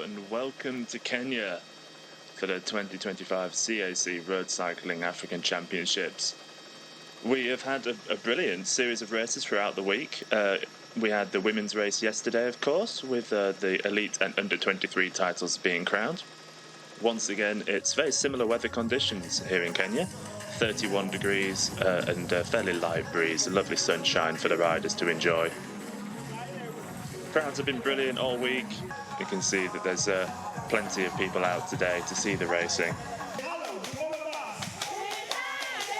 and welcome to Kenya for the 2025 CAC Road Cycling African Championships. We have had a brilliant series of races throughout the week. We had the women's race yesterday, of course, with the elite and under 23 titles being crowned. Once again, it's very similar weather conditions here in Kenya. 31 degrees and a fairly light breeze, lovely sunshine for the riders to enjoy. Crowds have been brilliant all week. You can see that there's plenty of people out today to see the racing.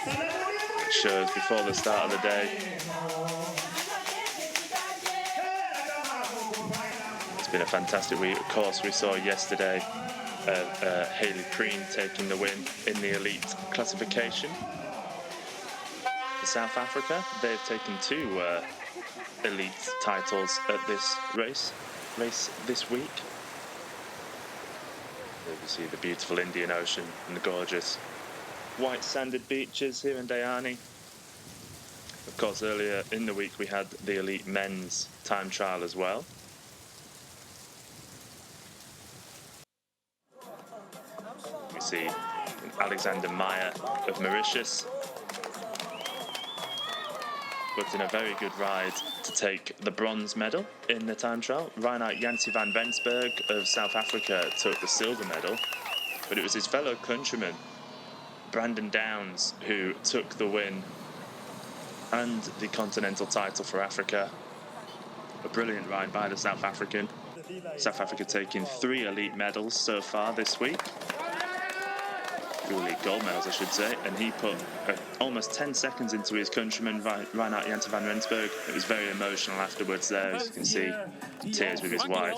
It shows before the start of the day. It's been a fantastic week. Of course, we saw yesterday Hayley Preen taking the win in the elite classification. For South Africa, they've taken two elite titles at this race this week. There you see the beautiful Indian Ocean and the gorgeous white sanded beaches here in Diani. Of course, earlier in the week we had the elite men's time trial as well. We see Alexander Meyer of Mauritius put in a very good ride to take the bronze medal in the time trial. Reinhard Janse van Rensburg of South Africa took the silver medal, but it was his fellow countryman Brandon Downs who took the win and the continental title for Africa. A brilliant ride by the South African. South Africa taking 3 elite medals so far this week. 3 elite gold medals, I should say, and he put almost 10 seconds into his countryman Reinhard Janse van Rensburg. It was very emotional afterwards there, as you can see, tears with his wife.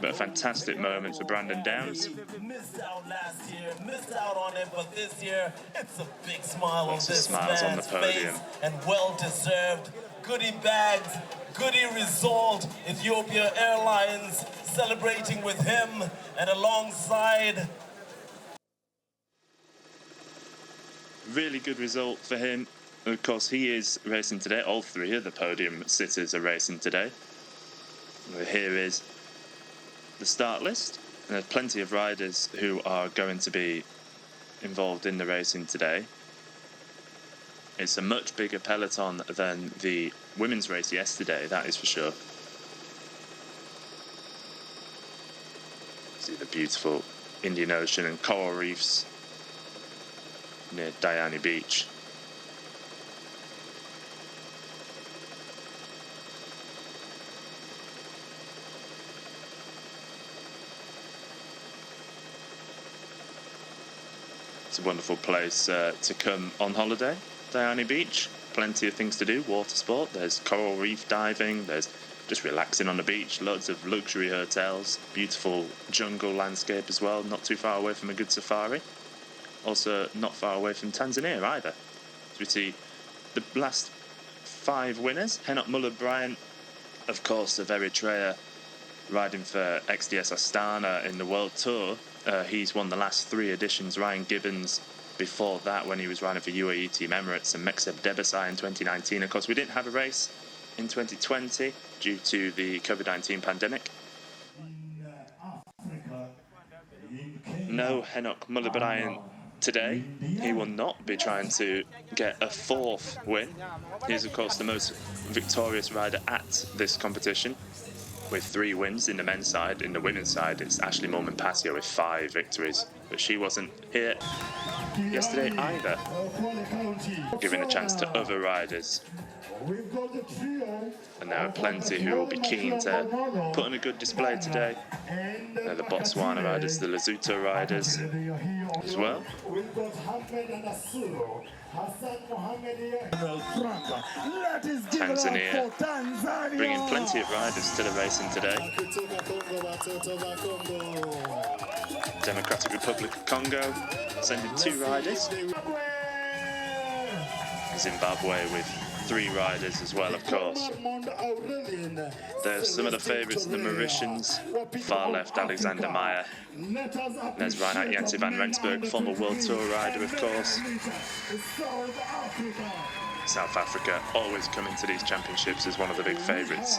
But a fantastic moment for Brandon Downs. Missed out last year, missed out on it, but this year it's a big smile on this smiles on the podium. face, and well deserved. Goodie bags, goodie result. Ethiopia Airlines celebrating with him and alongside. Really good result for him. Of course, he is racing today. All 3 of the podium sitters are racing today. Here is the start list. And there's plenty of riders who are going to be involved in the racing today. It's a much bigger peloton than the women's race yesterday, that is for sure. See the beautiful Indian Ocean and coral reefs near Diani Beach. It's a wonderful place to come on holiday, Diani Beach. Plenty of things to do, water sport, there's coral reef diving, there's just relaxing on the beach, loads of luxury hotels, beautiful jungle landscape as well, not too far away from a good safari. Also not far away from Tanzania either. So we see the last 5 winners. Enoch Muller-Bryant, of course, of Eritrea, riding for XDS Astana in the World Tour. He's won the last 3 editions. Ryan Gibbons before that when he was riding for UAE Team Emirates, and Mekseb Debesay in 2019. Of course, we didn't have a race in 2020 due to the COVID-19 pandemic. No Enoch Muller-Bryant today. He will not be trying to get a 4th win. He's of course the most victorious rider at this competition with 3 wins in the men's side. In the women's side, it's Ashley Moolman-Pasio with 5 victories, but she wasn't here yesterday either, giving a chance to other riders. And there are plenty who will be keen to put on a good display today. The Botswana riders, the Lesotho riders as well. Tanzania bringing plenty of riders to the racing today. Democratic Republic of Congo sending 2 riders. Zimbabwe with 3 riders as well, of course. There's some of the favourites, the Mauritians. Far left, Alexander Meyer. There's Reinhard Janse van Rensburg, former World Tour rider, of course. South Africa always coming to these championships as one of the big favourites.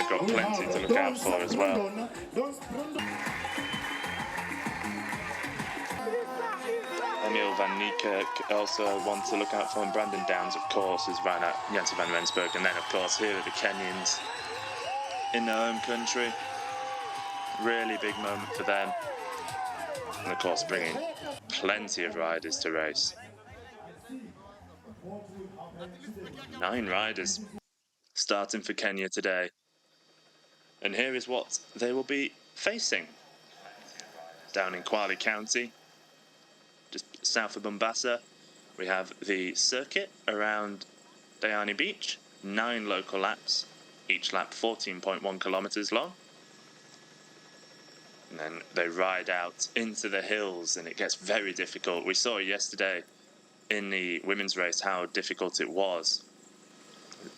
they've got plenty to look out for as well. Emil van Niekerk also want to look out for, and Brandon Downs, of course, is right at Janssen van Rensburg. And then, of course, here are the Kenyans in their home country. Really big moment for them. And, of course, bringing plenty of riders to race. 9 riders starting for Kenya today. And here is what they will be facing. Down in Kwale County, just south of Mombasa, we have the circuit around Diani Beach, 9 local laps, each lap 14.1 kilometers long. And then they ride out into the hills, and it gets very difficult. We saw yesterday in the women's race how difficult it was.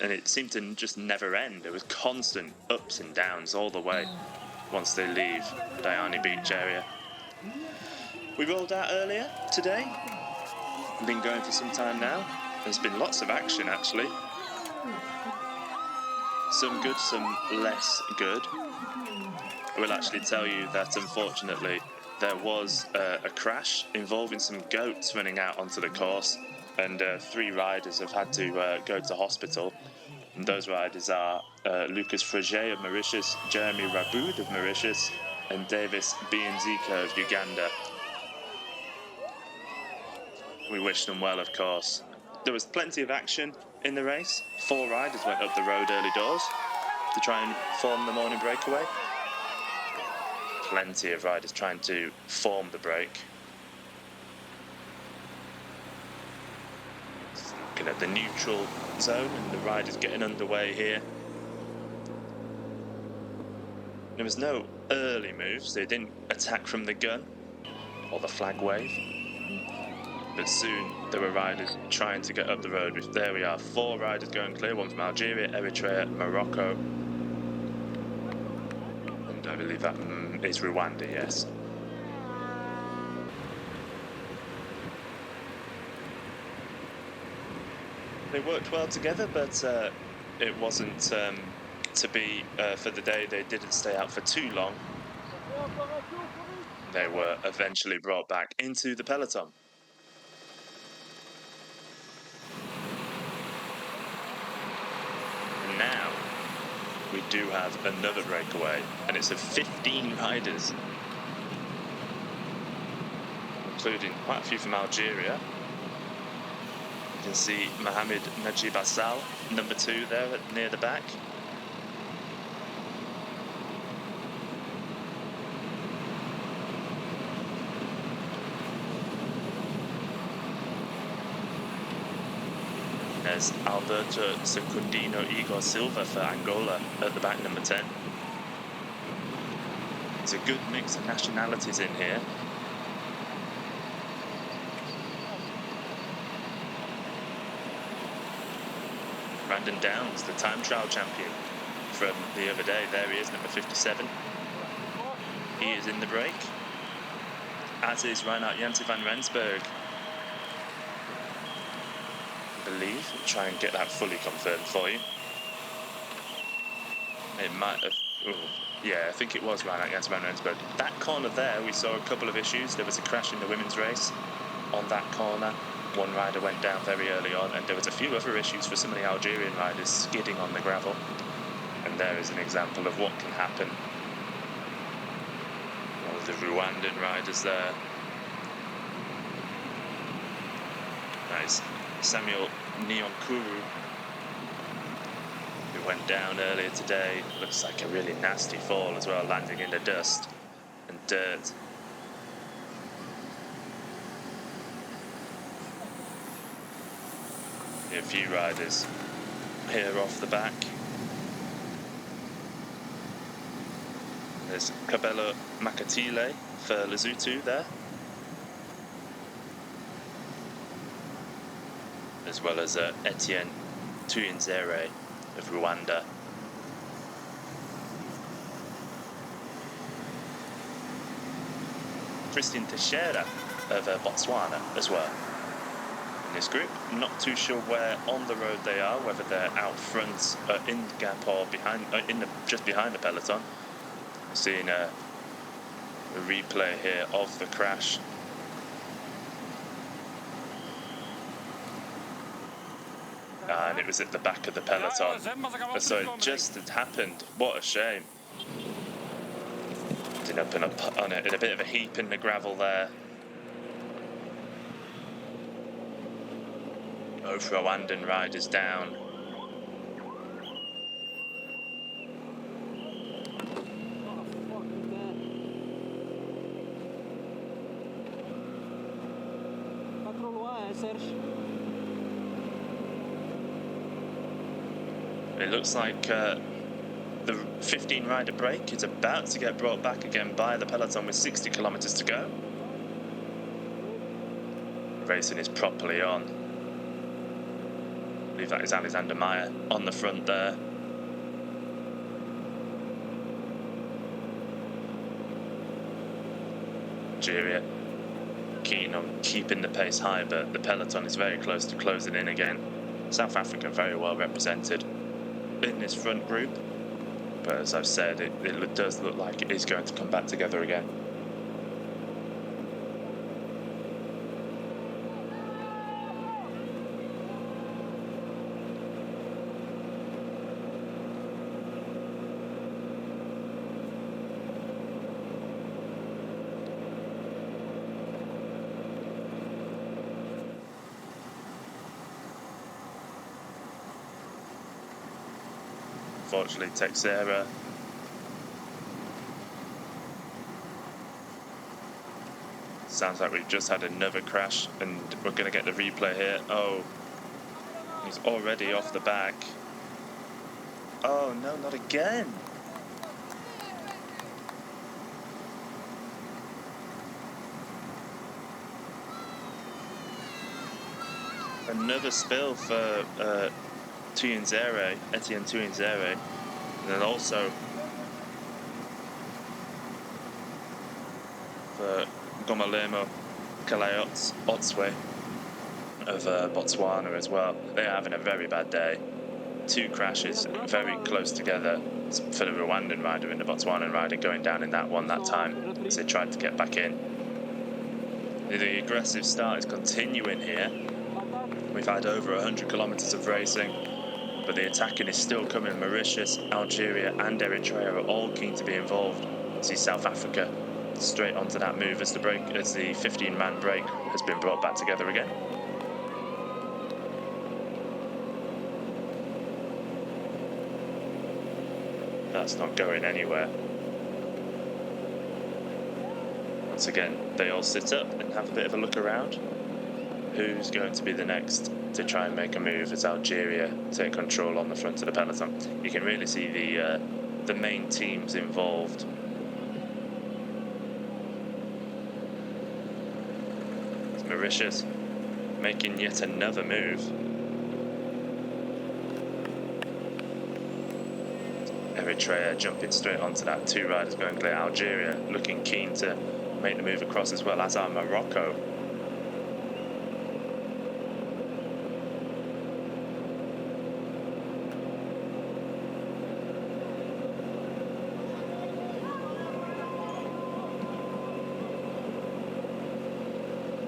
And it seemed to just never end. There was constant ups and downs all the way once they leave Diani Beach area. We rolled out earlier today. We've been going for some time now. There's been lots of action, actually. Some good, some less good. I will actually tell you that, unfortunately, there was a crash involving some goats running out onto the course, and 3 riders have had to go to hospital. And those riders are Lucas Frege of Mauritius, Jeremy Raboud of Mauritius, and Davis Bianzika of Uganda. We wish them well, of course. There was plenty of action in the race. 4 riders went up the road early doors to try and form the morning breakaway. Plenty of riders trying to form the break. Looking at the neutral zone, and the riders getting underway here. There was no early moves. They didn't attack from the gun or the flag wave. But soon there were riders trying to get up the road. There we are, 4 riders going clear, one from Algeria, Eritrea, Morocco, and I believe that is Rwanda, yes. They worked well together, but it wasn't to be for the day. They didn't stay out for too long. They were eventually brought back into the peloton. Now we do have another breakaway, and it's of 15 riders, including quite a few from Algeria. You can see Mohamed Najib Assal, number 2 there near the back. There's Alberto Secundino Igor Silva for Angola at the back, number 10. There's a good mix of nationalities in here. Brandon Downs, the time trial champion from the other day. There he is, number 57. He is in the break, as is Reinhard Janssen van Rensburg. Believe. I'll try and get that fully confirmed for you. It might have. Yeah, I think it was Reinhard Janssen van Rensburg. That corner there, we saw a couple of issues. There was a crash in the women's race on that corner. One rider went down very early on, and there was a few other issues for some of the Algerian riders skidding on the gravel. And there is an example of what can happen. All the Rwandan riders there. Nice. Samuel Nyonkuru, who went down earlier today. Looks like a really nasty fall as well, landing in the dust and dirt. A few riders here off the back. There's Kabelo Makatile for Lesotho there, as well as Etienne Tuyinzere of Rwanda. Christian Teixeira of Botswana as well. And this group. Not too sure where on the road they are, whether they're out front, in the gap, or behind, just behind the peloton. Seeing a replay here of the crash. And it was at the back of the peloton, so it just had happened. What a shame. Ended up in a bit of a heap in the gravel there. Both Rwandan riders down. It looks like the 15 rider break is about to get brought back again by the peloton with 60 kilometers to go. Racing is properly on. I believe that is Alexander Meyer on the front there. Algeria keen on keeping the pace high, but the peloton is very close to closing in again. South Africa very well represented in this front group, but as I've said, it does look like it is going to come back together again. Unfortunately, Texera sounds like we've just had another crash, and we're going to get the replay here. Oh, he's already off the back. Oh no, not again. Another spill for Etienne Tuinzere, and then also for Gomalemo Kalayotswe of Botswana as well. They are having a very bad day. Two crashes very close together for the Rwandan rider and the Botswanan rider going down in that one that time as they tried to get back in. The aggressive start is continuing here. We've had over 100 kilometers of racing, but the attacking is still coming. Mauritius, Algeria and Eritrea are all keen to be involved. See South Africa straight onto that move as the 15-man break has been brought back together again. That's not going anywhere. Once again, they all sit up and have a bit of a look around. Who's going to be the next to try and make a move as Algeria take control on the front of the peloton? You can really see the main teams involved. It's Mauritius making yet another move. Eritrea jumping straight onto that. Two riders going clear. Algeria looking keen to make the move across as well, as are Morocco.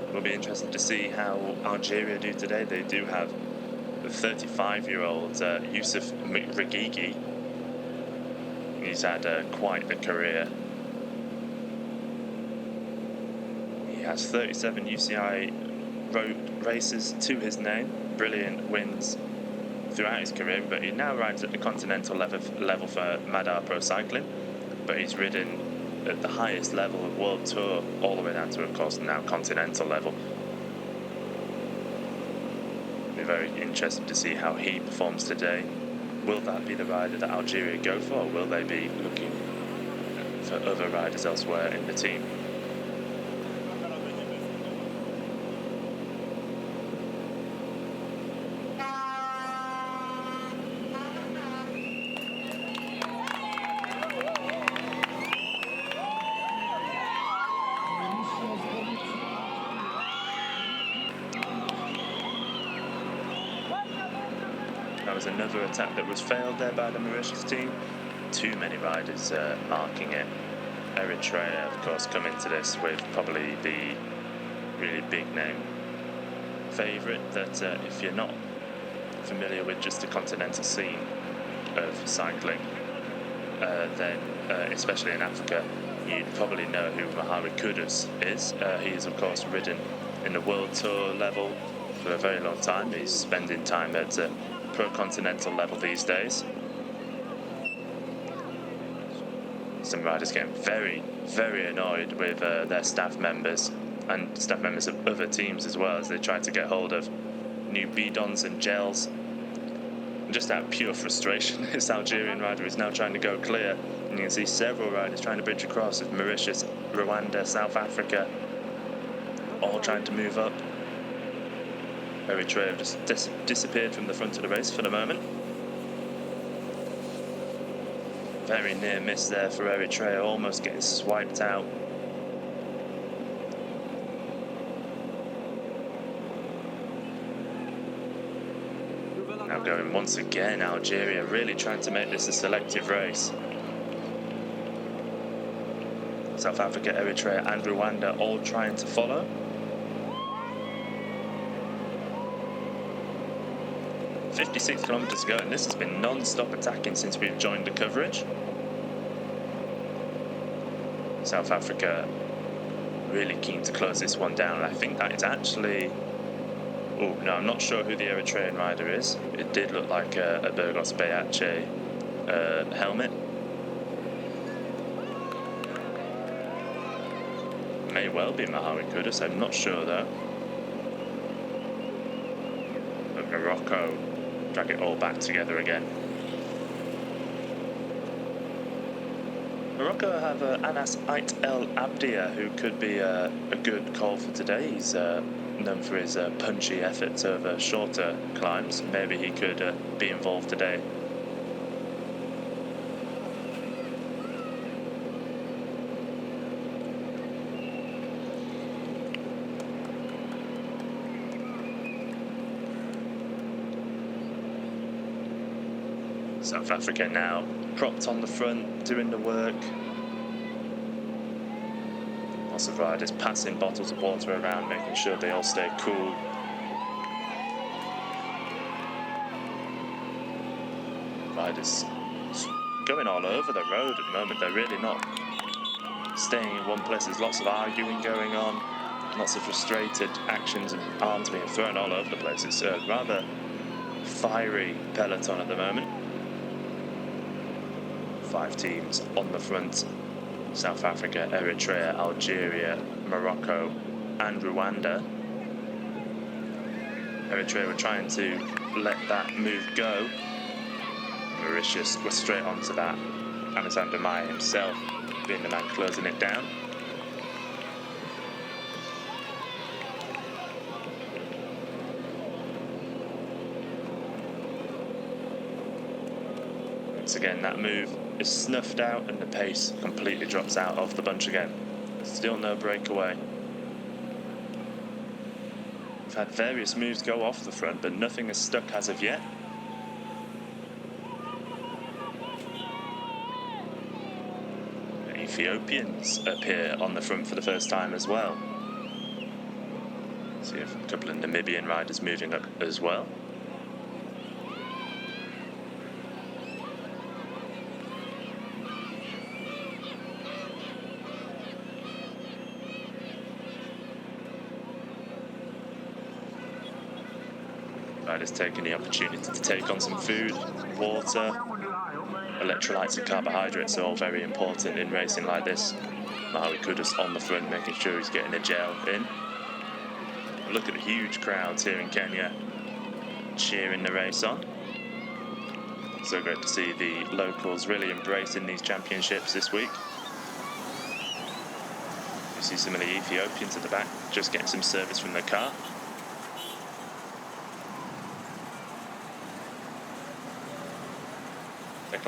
It'll be interesting to see how Algeria do today. They do have the 35-year-old Youssef Mrigigi. He's had quite the career. He has 37 UCI road races to his name. Brilliant wins throughout his career, but he now rides at the continental level for Madar Pro Cycling. But he's ridden at the highest level of World Tour, all the way down to, of course, now continental level. It'll be very interesting to see how he performs today. Will that be the rider that Algeria go for, or will they be looking for other riders elsewhere in the team? was another attack that was failed there by the Mauritius team. Too many riders marking it. Eritrea, of course, come into this with probably the really big name favourite that if you're not familiar with just the continental scene of cycling, then especially in Africa, you'd probably know who Mahari Kudus is. He is, of course, ridden in the World Tour level for a very long time. He's spending time at pro-continental level these days. Some riders getting very, very annoyed with their staff members and staff members of other teams as well as they try to get hold of new bidons and gels. And just out of pure frustration, this Algerian rider is now trying to go clear. And you can see several riders trying to bridge across with Mauritius, Rwanda, South Africa, all trying to move up. Eritrea have just disappeared from the front of the race for the moment. Very near miss there for Eritrea, almost getting swiped out. Now going once again, Algeria really trying to make this a selective race. South Africa, Eritrea and Rwanda all trying to follow. .56 kilometers to go, and this has been non-stop attacking since we've joined the coverage. South Africa really keen to close this one down. I think that is actually... Oh, no, I'm not sure who the Eritrean rider is. It did look like a Burgos Beache helmet. May well be Mahari Kudus, I'm not sure though. But Morocco drag it all back together again. Morocco have Anas Ait El Abdia, who could be a good call for today. He's known for his punchy efforts over shorter climbs. Maybe he could be involved today. South Africa now propped on the front, doing the work. Lots of riders passing bottles of water around, making sure they all stay cool. Riders going all over the road at the moment. They're really not staying in one place. There's lots of arguing going on, lots of frustrated actions and arms being thrown all over the place. It's a rather fiery peloton at the moment. 5 teams on the front: South Africa, Eritrea, Algeria, Morocco and Rwanda. Eritrea were trying to let that move go. Mauritius was straight onto that. Alexander Meyer himself being the man closing it down. Once again, that move is snuffed out and the pace completely drops out of the bunch again. Still no breakaway. We've had various moves go off the front, but nothing has stuck as of yet. Ethiopians appear on the front for the first time as well. See a couple of Namibian riders moving up as well. Riders taking the opportunity to take on some food, water. Electrolytes and carbohydrates are all very important in racing like this. Mahari Kudus on the front, making sure he's getting a gel in. Look at the huge crowds here in Kenya cheering the race on. So great to see the locals really embracing these championships this week. You see some of the Ethiopians at the back just getting some service from their car.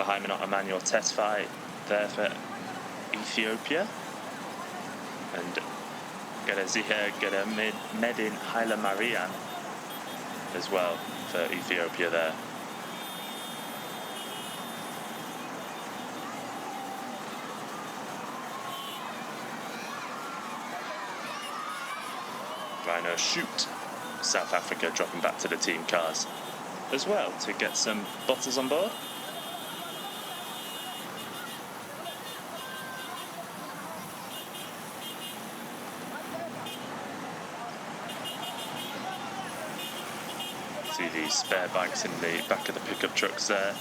Hymenot Emmanuel Tesfaye there for Ethiopia, and Gereziher Medin Haile Mariam as well for Ethiopia there. Rhino shoot. South Africa dropping back to the team cars as well to get some bottles on board. See the spare bikes in the back of the pickup trucks there.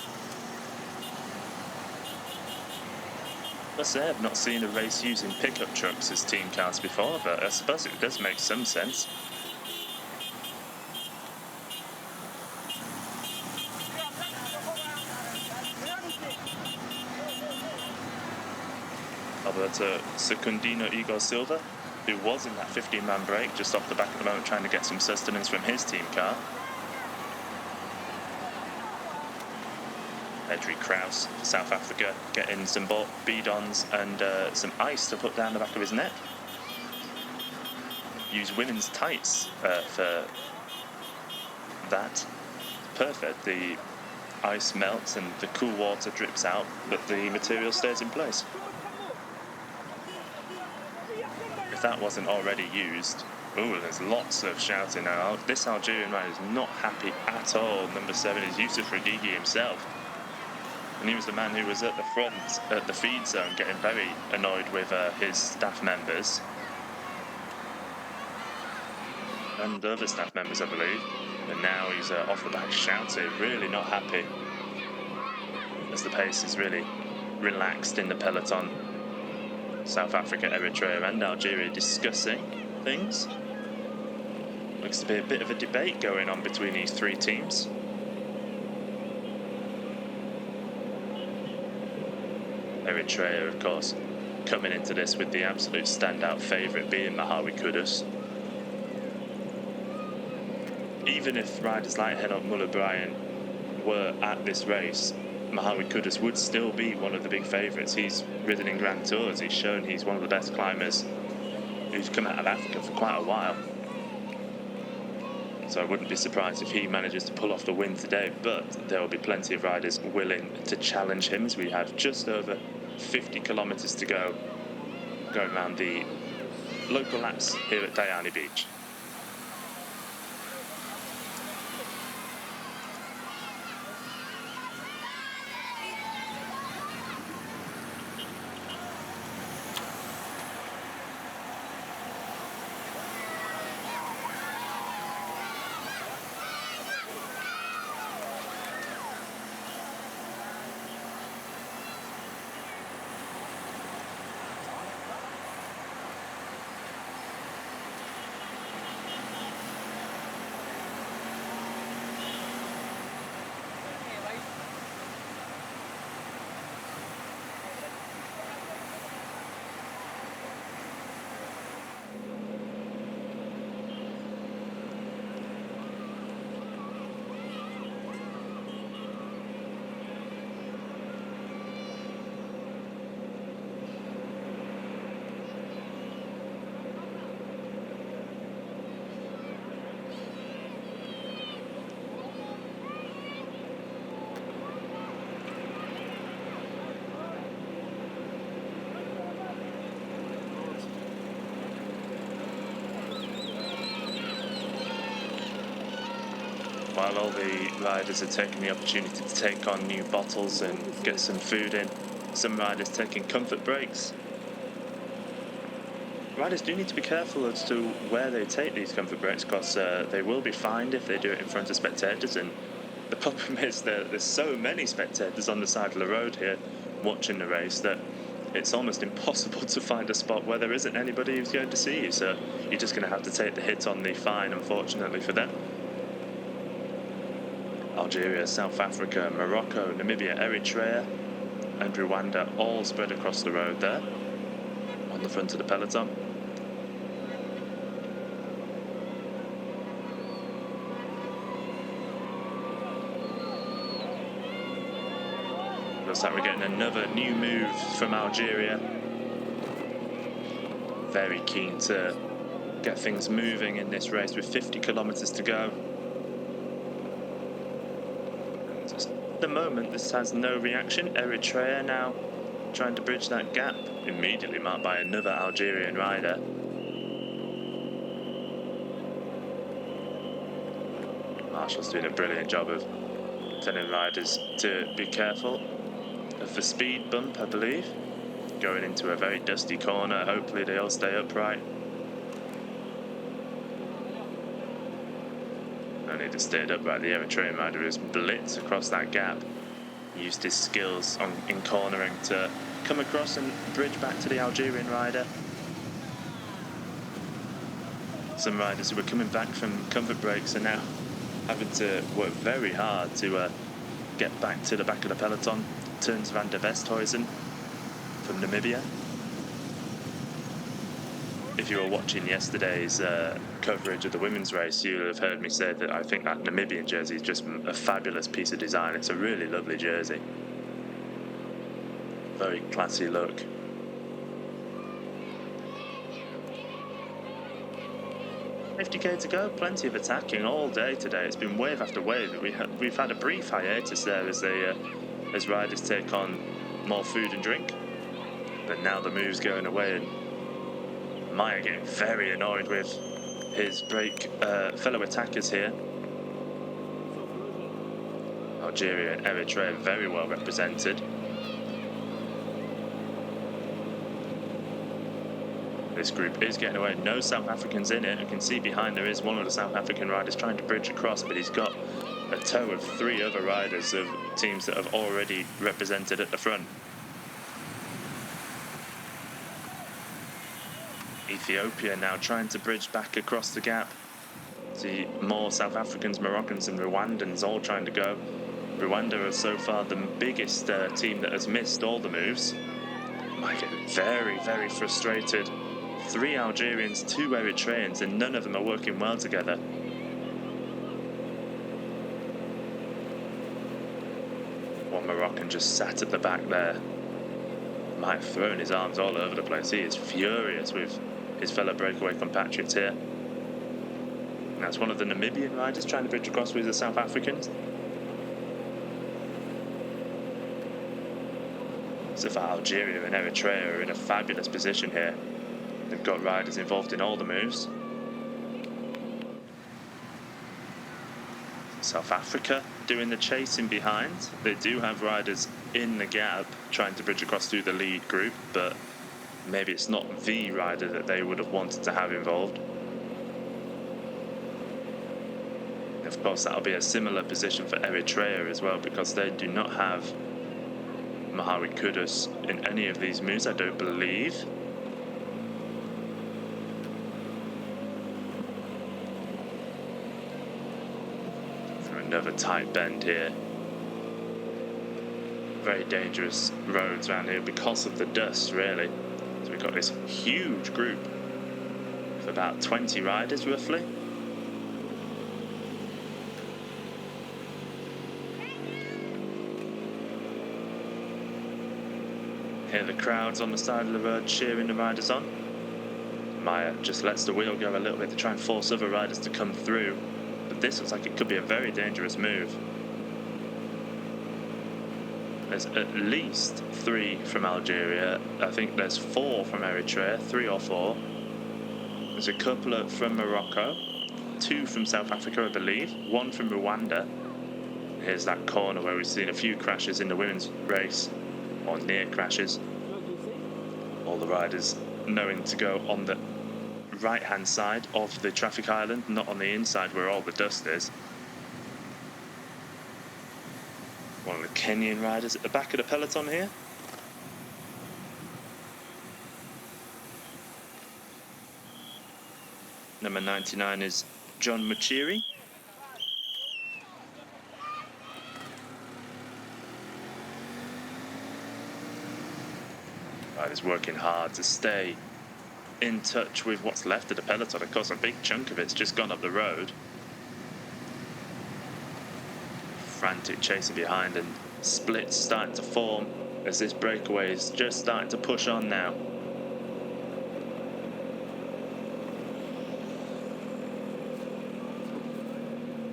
Must say, I've not seen a race using pickup trucks as team cars before, but I suppose it does make some sense. Alberto Secundino Igor Silva, who was in that 15-man break just off the back at the moment, trying to get some sustenance from his team car. Edry Kraus, South Africa, getting some bidons and some ice to put down the back of his neck. Use women's tights for that. Perfect. The ice melts and the cool water drips out, but the material stays in place. If that wasn't already used, there's lots of shouting now. This Algerian man is not happy at all. Number 7 is Yusuf Radigi himself. And he was the man who was at the front, at the feed zone, getting very annoyed with his staff members. And other staff members, I believe. And now he's off the back shouting, really not happy. As the pace is really relaxed in the peloton. South Africa, Eritrea and Algeria discussing things. Looks to be a bit of a debate going on between these three teams. Eritrea, of course, coming into this with the absolute standout favourite being Mahawi Kudus. Even if riders like Henok Muller-Bryan were at this race, Mahawi Kudus would still be one of the big favourites. He's ridden in Grand Tours. He's shown he's one of the best climbers who's come out of Africa for quite a while. So I wouldn't be surprised if he manages to pull off the win today, but there will be plenty of riders willing to challenge him, as we have just over 50 kilometres to go, going around the local laps here at Diani Beach. While all the riders are taking the opportunity to take on new bottles and get some food in, some riders taking comfort breaks. Riders do need to be careful as to where they take these comfort breaks, because they will be fined if they do it in front of spectators, and the problem is that there's so many spectators on the side of the road here watching the race that it's almost impossible to find a spot where there isn't anybody who's going to see you, so you're just going to have to take the hit on the fine, unfortunately for them. Algeria, South Africa, Morocco, Namibia, Eritrea and Rwanda all spread across the road there on the front of the peloton. Looks like we're getting another new move from Algeria. Very keen to get things moving in this race with 50 kilometres to go. At the moment, this has no reaction. Eritrea now trying to bridge that gap, immediately marked by another Algerian rider. Marshall's doing a brilliant job of telling riders to be careful of the speed bump, I believe. Going into a very dusty corner, hopefully they all stay upright. No need to stay upright. The Eritrean rider has blitzed across that gap. Used his skills in cornering to come across and bridge back to the Algerian rider. Some riders who were coming back from comfort breaks are now having to work very hard to get back to the back of the peloton. Turns van der Westhuizen from Namibia. If you were watching yesterday's coverage of the women's race, you'll have heard me say that I think that Namibian jersey is just a fabulous piece of design. It's a really lovely jersey. Very classy look. $50k to go, plenty of attacking all day today. It's been wave after wave. We've had a brief hiatus there as riders take on more food and drink. But now the move's going away, and Maya getting very annoyed with his fellow attackers here. Algeria and Eritrea very well represented. This group is getting away. No South Africans in it. You can see behind there is one of the South African riders trying to bridge across, but he's got a tow of 3 other riders of teams that have already represented at the front. Ethiopia now trying to bridge back across the gap. See more South Africans, Moroccans and Rwandans all trying to go. Rwanda is so far the biggest team that has missed all the moves. Might get very, very frustrated. 3 Algerians, 2 Eritreans, and none of them are working well together. One Moroccan just sat at the back there. Might have thrown his arms all over the place. He is furious with his fellow breakaway compatriots here. And that's one of the Namibian riders trying to bridge across with the South Africans. So far, Algeria and Eritrea are in a fabulous position here. They've got riders involved in all the moves. South Africa doing the chasing behind. They do have riders in the gap trying to bridge across through the lead group, but maybe it's not the rider that they would have wanted to have involved. Of course, that'll be a similar position for Eritrea as well, because they do not have Mahawi Kudus in any of these moves, I don't believe. Another tight bend here. Very dangerous roads around here because of the dust, really. So we've got this huge group of about 20 riders roughly. Hear the crowds on the side of the road cheering the riders on. Maya just lets the wheel go a little bit to try and force other riders to come through. But this looks like it could be a very dangerous move. There's at least 3 from Algeria. I think there's 4 from Eritrea, 3 or 4. There's a couple from Morocco, 2 from South Africa, I believe, 1 from Rwanda. Here's that corner where we've seen a few crashes in the women's race, or near crashes. All the riders knowing to go on the right-hand side of the traffic island, not on the inside where all the dust is. One of the Kenyan riders at the back of the peloton here. Number 99 is John Muchiri. Riders working hard to stay in touch with what's left of the peloton. Of course, a big chunk of it's just gone up the road. Frantic chasing behind, and splits starting to form as this breakaway is just starting to push on now.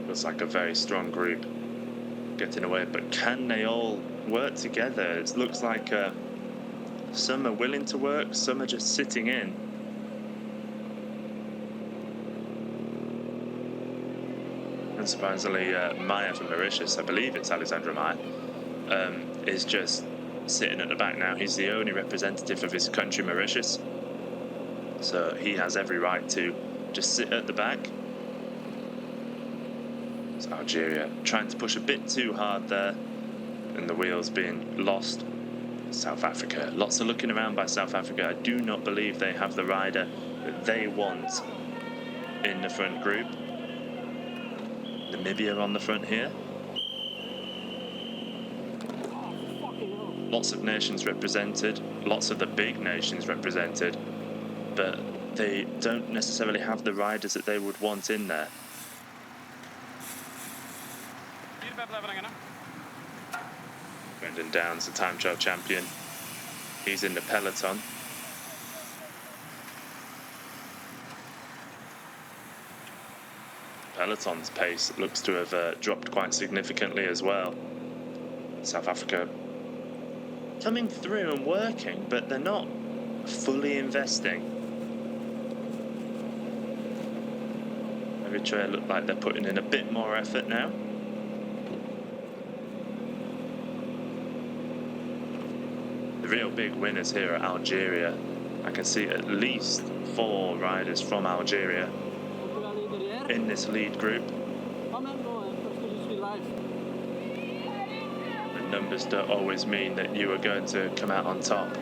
Looks like a very strong group getting away, but can they all work together? It looks like some are willing to work, some are just sitting in. unsurprisingly, Maya from Mauritius, I believe it's Alexandra Maya, is just sitting at the back now. He's the only representative of his country, Mauritius, so he has every right to just sit at the back. It's Algeria trying to push a bit too hard there, and the wheels being lost. South Africa, lots of looking around by South Africa. I do not believe they have the rider that they want in the front group. Namibia on the front here. Lots of nations represented, lots of the big nations represented, but they don't necessarily have the riders that they would want in there. Brendan Downs, the time trial champion, he's in the peloton. Peloton's pace looks to have dropped quite significantly as well. South Africa coming through and working, but they're not fully investing. Eritrea look like they're putting in a bit more effort now. The real big winners here are Algeria. I can see at least 4 riders from Algeria in this lead group. The numbers don't always mean that you are going to come out on top.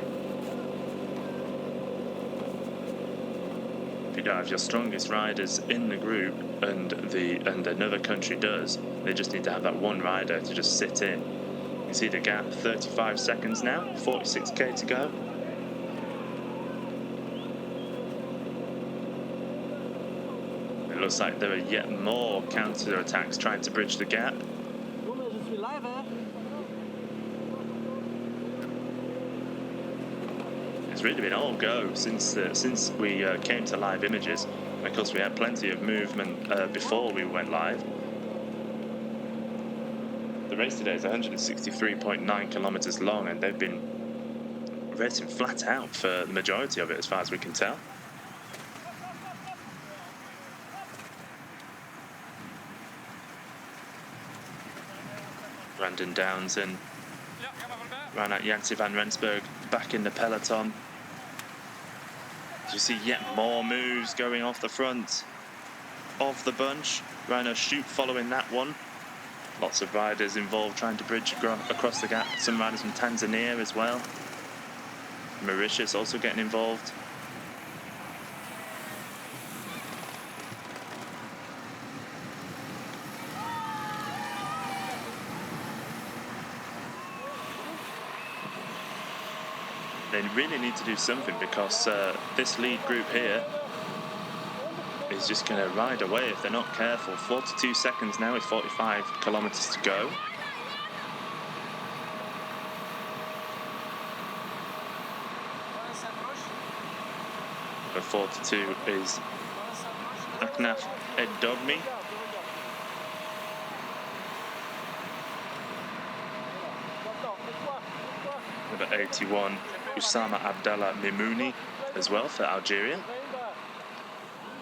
If you don't have your strongest riders in the group and another country does, they just need to have that one rider to just sit in. You can see the gap, 35 seconds now, 46k to go. It looks like there are yet more counter-attacks trying to bridge the gap. It's really been all go since we came to live images. Of course, we had plenty of movement before we went live. The race today is 163.9 kilometers long, and they've been racing flat out for the majority of it, as far as we can tell. Brandon Downs and Reinhard Janse van Rensburg back in the peloton. You see yet more moves going off the front of the bunch. Rhino Shoot following that one. Lots of riders involved trying to bridge across the gap. Some riders from Tanzania as well. Mauritius also getting involved. They really need to do something, because this lead group here is just going to ride away if they're not careful. 42 seconds now with 45 kilometers to go. The 42 is Aknaf Eddogmi. Number 81, Usama Abdallah Mimouni as well for Algeria.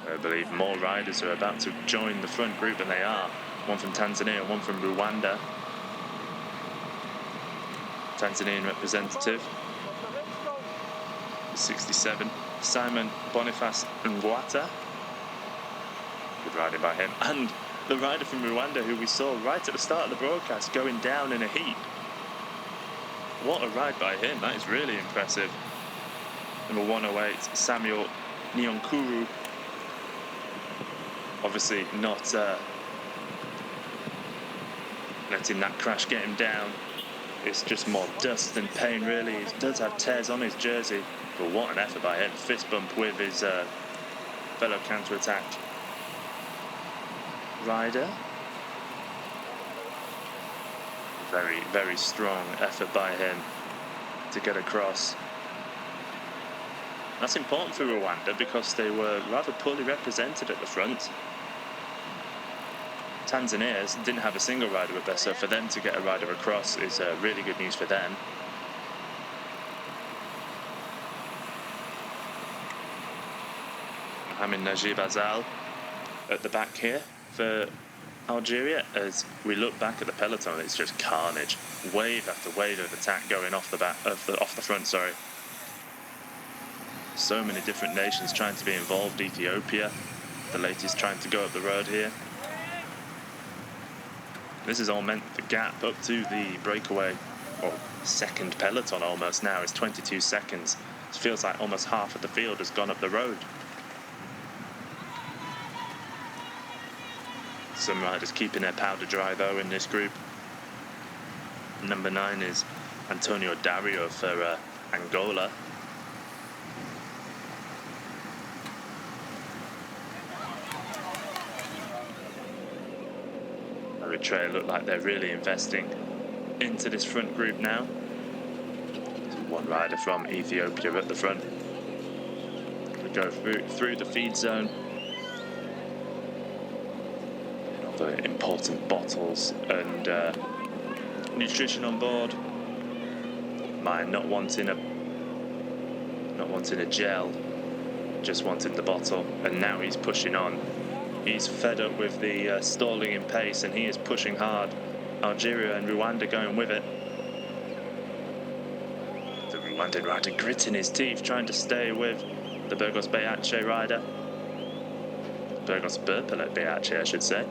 I believe more riders are about to join the front group, and they are. One from Tanzania and one from Rwanda. Tanzanian representative. 67, Simon Boniface Ngwata. Good riding by him. And the rider from Rwanda who we saw right at the start of the broadcast going down in a heap. What a ride by him, that is really impressive. Number 108, Samuel Nyonkuru. Obviously not letting that crash get him down. It's just more dust than pain, really. He does have tears on his jersey, but what an effort by him. Fist bump with his fellow counter-attack rider. Very, very strong effort by him to get across. That's important for Rwanda because they were rather poorly represented at the front. Tanzania didn't have a single rider with us, so for them to get a rider across is really good news for them. Mohamed Najib Azal at the back here for Algeria, as we look back at the peloton, it's just carnage. Wave after wave of attack going off the front. Sorry. So many different nations trying to be involved. Ethiopia, the latest, trying to go up the road here. This is all meant the gap up to the breakaway, or second peloton almost now, is 22 seconds. It feels like almost half of the field has gone up the road. Some riders keeping their powder dry though in this group. Number 9 is Antonio Dario for Angola. Eritrea look like they're really investing into this front group now. One rider from Ethiopia at the front. We go through the feed zone. Other important bottles and nutrition on board. Mine not wanting a gel, just wanted the bottle, and now he's pushing on. He's fed up with the stalling in pace, and he is pushing hard. Algeria and Rwanda going with it. The Rwandan rider gritting his teeth, trying to stay with the Burgos Beache rider. Burgos Berpelet Beache, I should say.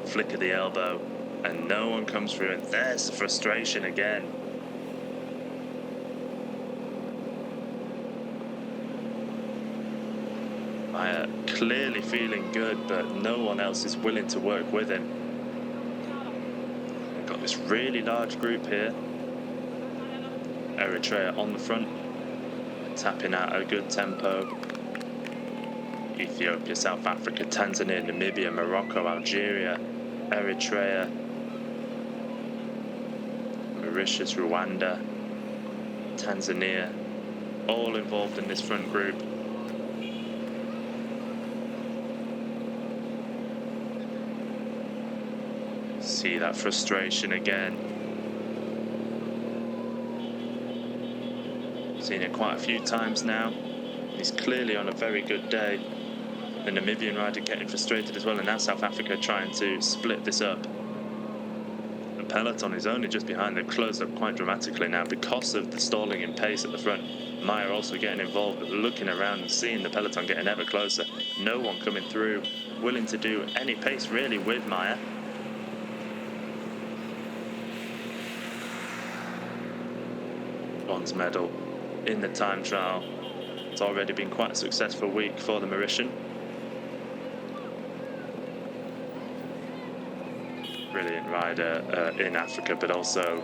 Flick of the elbow, and no one comes through, and there's the frustration again. Maya clearly feeling good, but no one else is willing to work with him. We've got this really large group here. Eritrea on the front, tapping out at a good tempo. Ethiopia, South Africa, Tanzania, Namibia, Morocco, Algeria, Eritrea, Mauritius, Rwanda, Tanzania, all involved in this front group. See that frustration again. Seen it quite a few times now. He's clearly on a very good day. The Namibian rider getting frustrated as well, and now South Africa trying to split this up. The peloton is only just behind. They've closed up quite dramatically now because of the stalling in pace at the front. Maya also getting involved, but looking around and seeing the peloton getting ever closer. No one coming through, willing to do any pace really with Maya. Bronze medal in the time trial. It's already been quite a successful week for the Mauritian. Brilliant rider in Africa, but also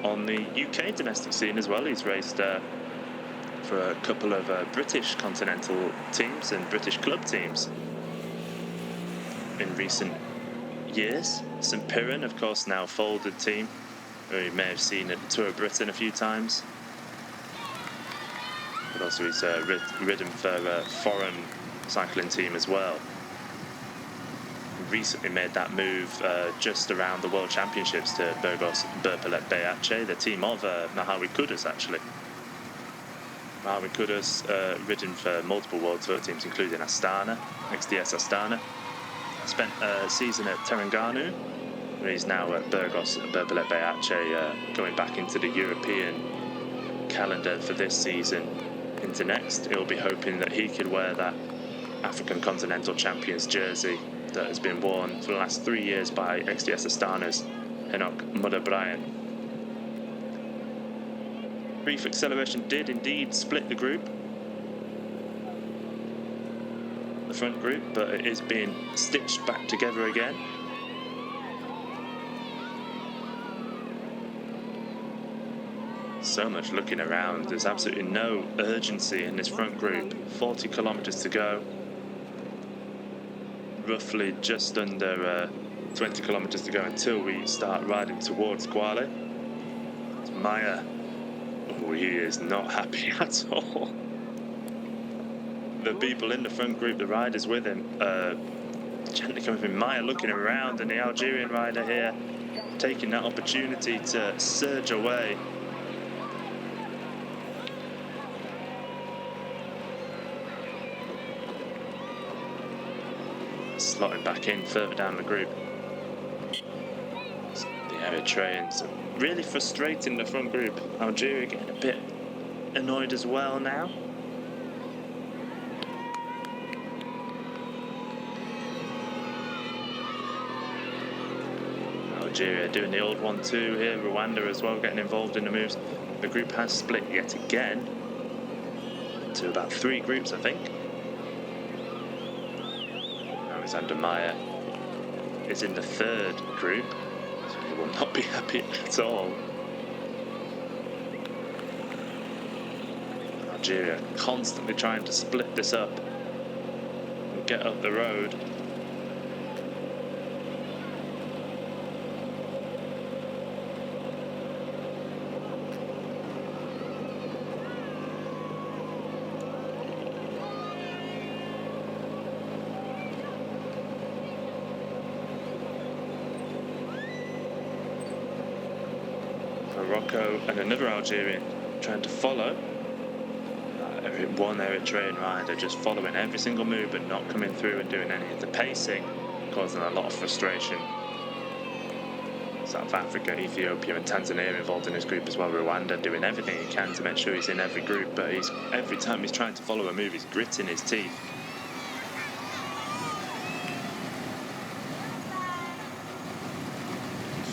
on the UK domestic scene as well. He's raced for a couple of British continental teams and British club teams in recent years. St Piran, of course, now folded team, who you may have seen at Tour of Britain a few times. But also he's ridden for a foreign cycling team as well. Recently made that move just around the World Championships to Burgos Berpelet Beache, the team of Mahawi Kudus actually. Mahawi Kudus ridden for multiple World Tour teams, including Astana, XDS Astana. Spent a season at Terengganu, where he's now at Burgos Berpelet Beache, going back into the European calendar for this season into next. He'll be hoping that he could wear that African Continental Champions jersey that has been worn for the last 3 years by XDS Astana's Enoch Muda-Bryan. Brief acceleration did indeed split the group, the front group, but it is being stitched back together again. So much looking around. There's absolutely no urgency in this front group. 40 kilometers to go. Roughly just under 20 kilometers to go until we start riding towards Kwale. It's Maya. Oh, he is not happy at all. The people in the front group, the riders with him, gently coming from Maya, looking around, and the Algerian rider here taking that opportunity to surge away. slotting back in further down the group. The Eritreans are really frustrating the front group. Algeria getting a bit annoyed as well now. Algeria doing the old 1-2 here. Rwanda as well getting involved in the moves. The group has split yet again to about 3 groups, I think. Alexander Meyer is in the 3rd group, so he will not be happy at all. Algeria constantly trying to split this up and get up the road. Morocco and another Algerian trying to follow. One Eritrean rider just following every single move but not coming through and doing any of the pacing, causing a lot of frustration. South Africa, Ethiopia and Tanzania involved in this group as well. Rwanda doing everything he can to make sure he's in every group, but every time he's trying to follow a move, he's gritting his teeth.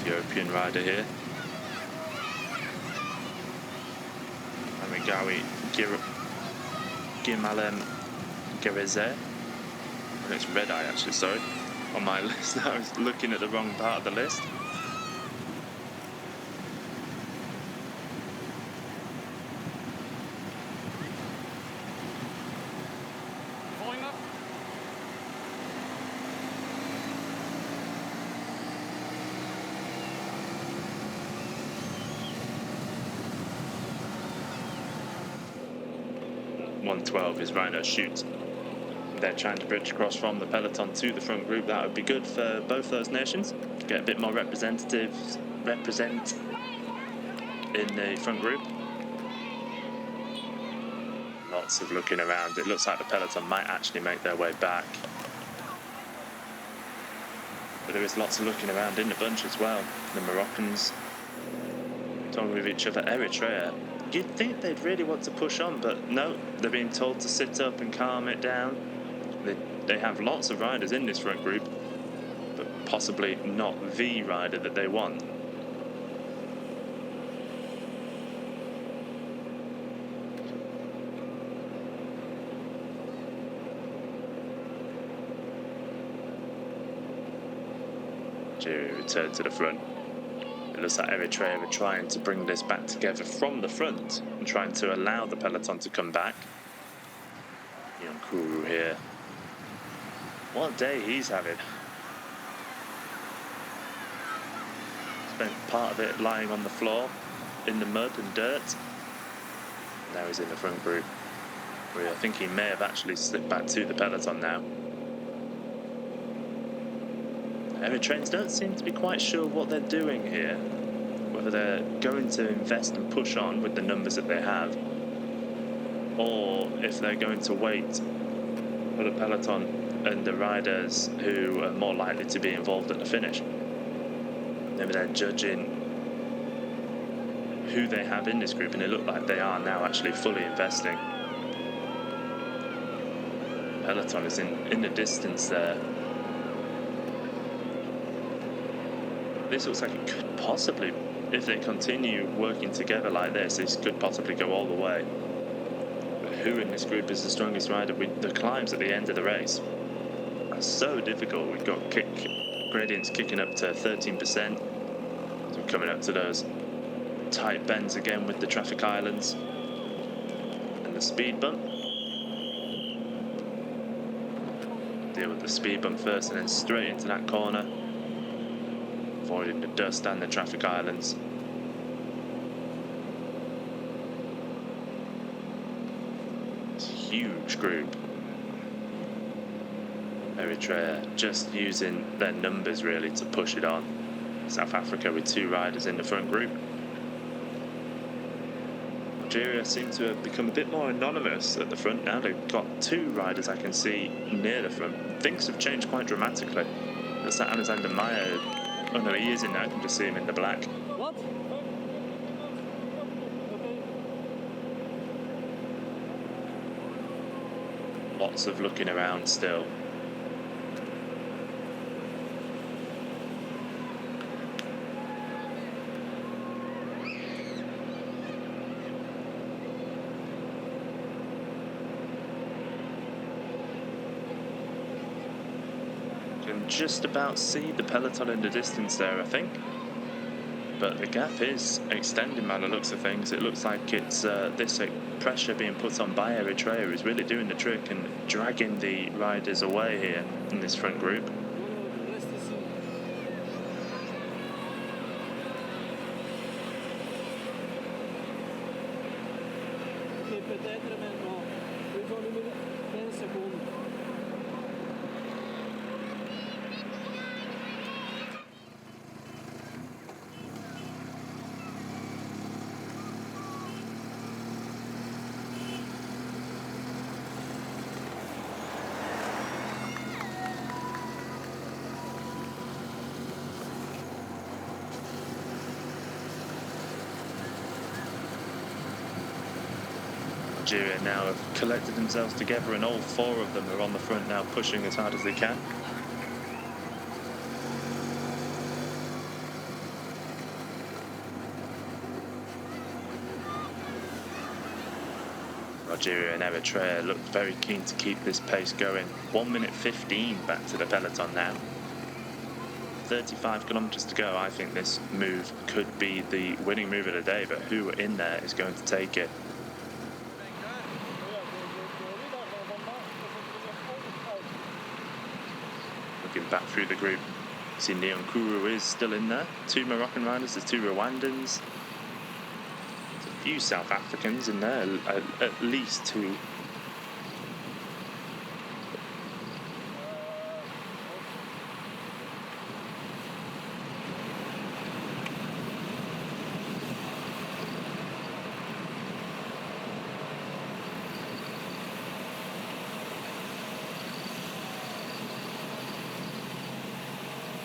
Ethiopian rider here. Amigawi Gimalem Gereze. And it's Red Eye actually, sorry. On my list, I was looking at the wrong part of the list. .112 is Rhino Shoot. They're trying to bridge across from the peloton to the front group. That would be good for both those nations. Get a bit more represent in the front group. Lots of looking around. It looks like the peloton might actually make their way back. But there is lots of looking around in the bunch as well. The Moroccans talking with each other. Eritrea, you'd think they'd really want to push on, but no, they're being told to sit up and calm it down. They have lots of riders in this front group, but possibly not the rider that they want. Algeria return to the front. It looks like Eritrea are trying to bring this back together from the front and trying to allow the peloton to come back. Yankuru here. What a day he's having. Spent part of it lying on the floor in the mud and dirt. Now he's in the front group, where I think he may have actually slipped back to the peloton now. Eritreans don't seem to be quite sure what they're doing here, whether they're going to invest and push on with the numbers that they have, or if they're going to wait for the peloton and the riders who are more likely to be involved at the finish. Maybe they're judging who they have in this group, and it looks like they are now actually fully investing. Peloton is in the distance there. This looks like it could possibly, if they continue working together like this could possibly go all the way. But who in this group is the strongest rider? The climbs at the end of the race are so difficult. We've got gradients kicking up to 13%. So we're coming up to those tight bends again with the traffic islands and the speed bump. Deal with the speed bump first and then straight into that corner, avoiding the dust and the traffic islands. It's a huge group. Eritrea just using their numbers really to push it on. South Africa with 2 riders in the front group. Algeria seem to have become a bit more anonymous at the front now. They've got 2 riders I can see near the front. Things have changed quite dramatically. That's that Alexander Meyer. Oh no, he is in there. I can just see him in the black. What? Lots of looking around still. Can just about see the peloton in the distance there, I think. But the gap is extending by the looks of things. It looks like it's this pressure being put on by Eritrea is really doing the trick and dragging the riders away here in this front group. Algeria now have collected themselves together and all 4 of them are on the front now pushing as hard as they can. Algeria and Eritrea look very keen to keep this pace going. 1 minute 15 back to the peloton now. 35 kilometers to go. I think this move could be the winning move of the day, but who in there is going to take it? Looking back through the group, see Neon Kuru is still in there. 2 Moroccan riders, there's 2 Rwandans. There's a few South Africans in there, at least 2.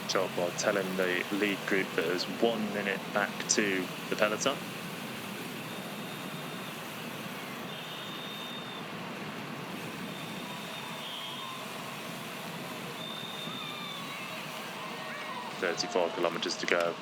Chalkboard telling the lead group that there's 1 minute back to the peloton. "34 kilometers to go."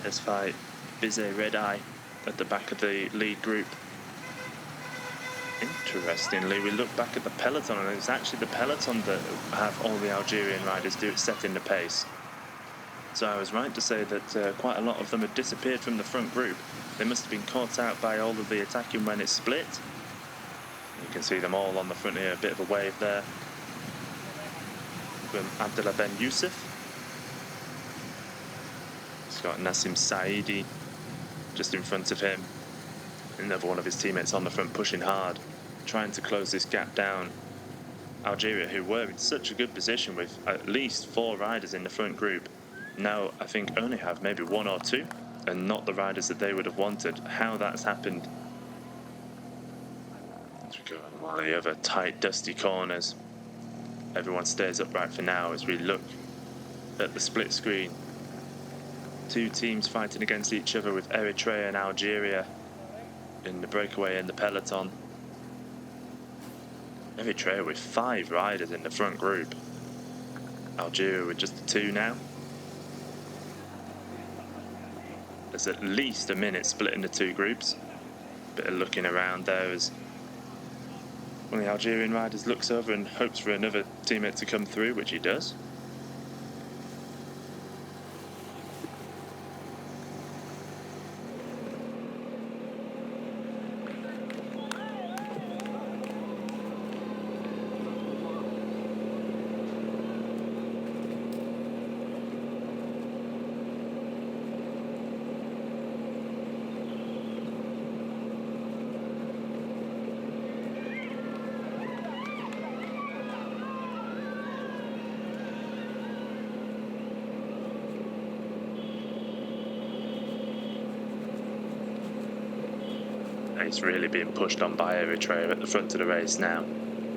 Let's fight Bizet Red Eye at the back of the lead group. Interestingly, we look back at the peloton and it's actually the peloton that have all the Algerian riders setting the pace. So I was right to say that quite a lot of them had disappeared from the front group. They must have been caught out by all of the attacking when it split. You can see them all on the front here, a bit of a wave there from Abdullah Ben Youssef. Got Nassim Saidi just in front of him. Another one of his teammates on the front pushing hard, trying to close this gap down. Algeria, who were in such a good position with at least 4 riders in the front group, now I think only have maybe 1 or 2 and not the riders that they would have wanted. How that's happened. As we go on one of the other tight dusty corners, everyone stays upright for now as we look at the split screen. 2 teams fighting against each other with Eritrea and Algeria in the breakaway and the peloton. Eritrea with 5 riders in the front group. Algeria with just 2 now. There's at least a minute split in the 2 groups. Bit of looking around there as one of the Algerian riders looks over and hopes for another teammate to come through, which he does. pace really being pushed on by Eritrea at the front of the race now.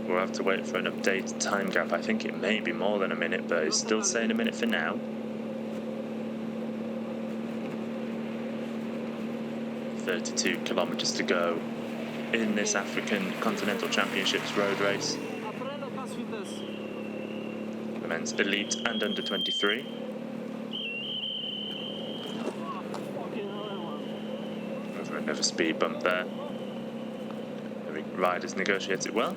We'll have to wait for an updated time gap. I think it may be more than a minute, but it's still saying a minute for now. 32 kilometers to go in this African Continental Championships road race. The men's elite and under 23. Over another speed bump there. The riders negotiate it well.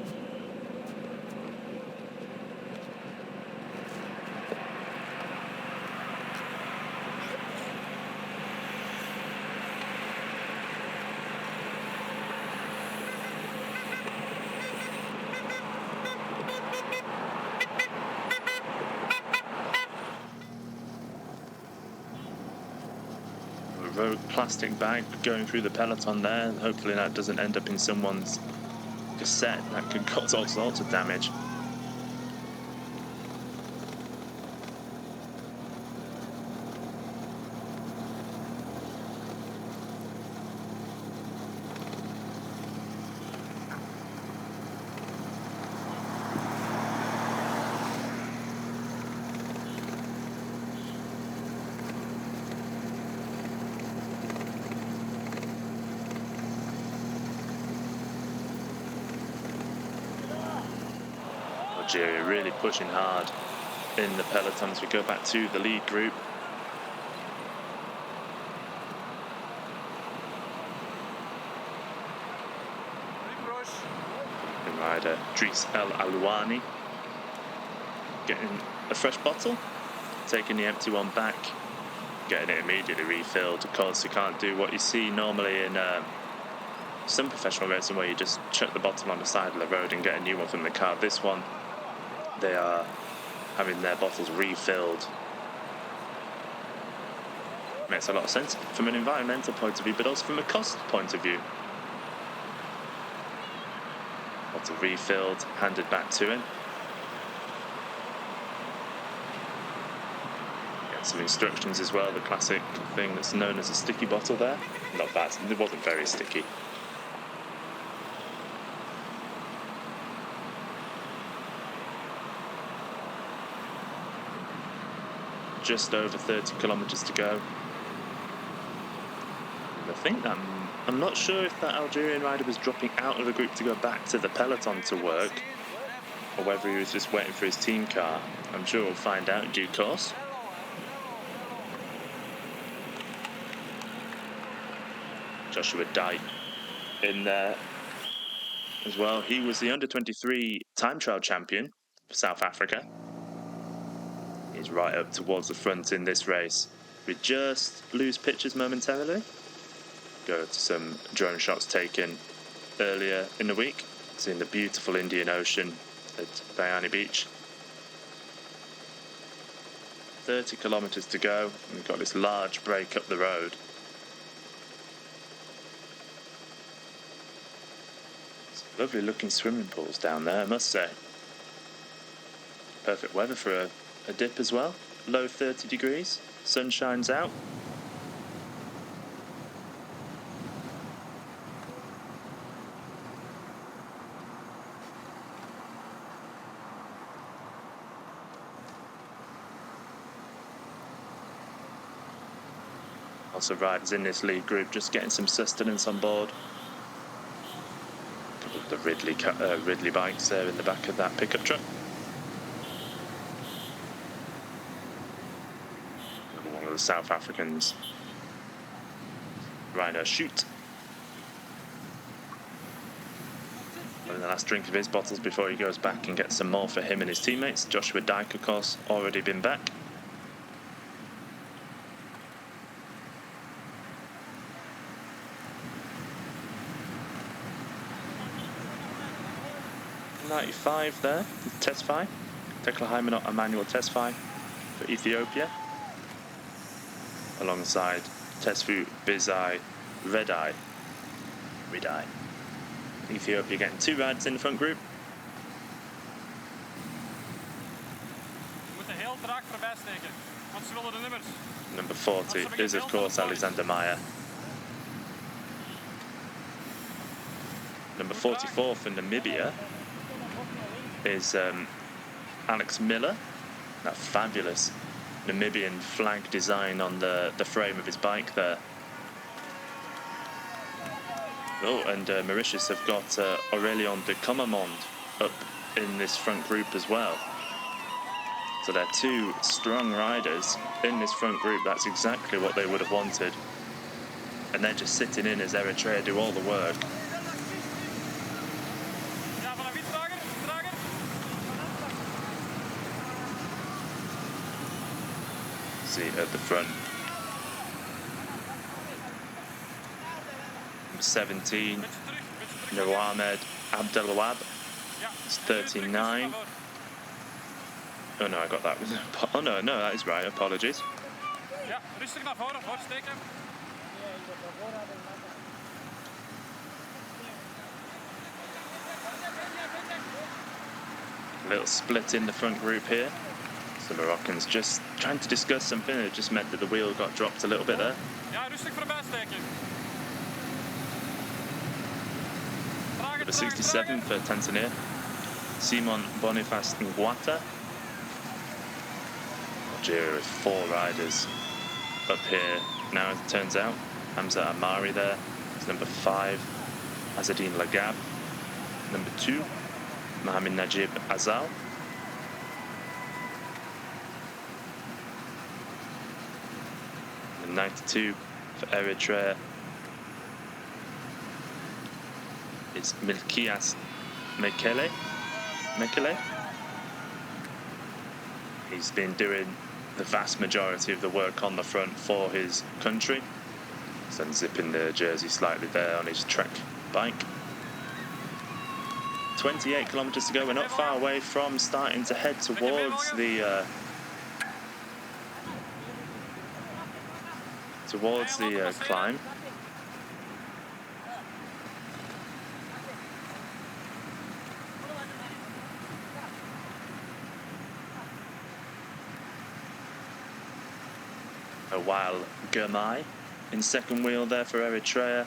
Rogue plastic bag going through the peloton there. Hopefully that doesn't end up in someone's cassette. That could cause all sorts of damage. Algeria really pushing hard in the peloton as we go back to the lead group. And rider Dries El Alouani getting a fresh bottle, taking the empty one back, getting it immediately refilled. Of course, you can't do what you see normally in some professional racing where you just chuck the bottle on the side of the road and get a new one from the car. This one, they are having their bottles refilled. Makes a lot of sense from an environmental point of view, but also from a cost point of view. Bottle refilled, handed back to him. Get some instructions as well, the classic thing that's known as a sticky bottle there. Not bad, it wasn't very sticky. Just over 30 kilometers to go. I think I'm not sure if that Algerian rider was dropping out of the group to go back to the peloton to work, or whether he was just waiting for his team car. I'm sure we'll find out in due course. Joshua Dyke in there as well. He was the under-23 time trial champion for South Africa. He's right up towards the front in this race. We just lose pictures momentarily. Go to some drone shots taken earlier in the week, seeing the beautiful Indian Ocean at Bayani Beach. 30 kilometers to go. We've got this large break up the road. Some lovely looking swimming pools down there, I must say. Perfect weather for a dip as well. Low 30 degrees, sun shines out. Also riders in this lead group just getting some sustenance on board. A couple of the Ridley bikes there in the back of that pickup truck. One of the South Africans, Reiner Shoot. And the last drink of his bottles before he goes back and gets some more for him and his teammates. Joshua Dyke, of course, already been back. .95 there, Tesfaye. Tekla Hymanot Emmanuel Tesfaye for Ethiopia. Alongside Tesfu Bizai Redai. Ethiopia getting two riders in the front group. Number 40 is, of course, Alexander Meyer. Number 44 for Namibia is Alex Miller. That fabulous Namibian flag design on the frame of his bike there. Oh, and Mauritius have got Aurélien de Commermond up in this front group as well. So they're two strong riders in this front group. That's exactly what they would have wanted. And they're just sitting in as Eritrea do all the work. See at the front. 17, Mohamed Abdelwahab. It's 39. Oh no, I got that. Oh no, that is right. Apologies. A little split in the front group here. So the Moroccans just trying to discuss something. It just meant that the wheel got dropped a little bit there. Number 67 for Tanzania, Simon Boniface Ngwata. Algeria with 4 riders up here now, as it turns out. Hamza Amari there is number 5, Azzedine Lagab. Number 2, Mohamed Najib Azal. And 92 for Eritrea is Milkias Mekele. He's been doing the vast majority of the work on the front for his country. So unzipping the jersey slightly there on his Trek bike. 28 kilometers to go. We're not far away from starting to head towards the climb. While Girmay in second wheel there for Eritrea.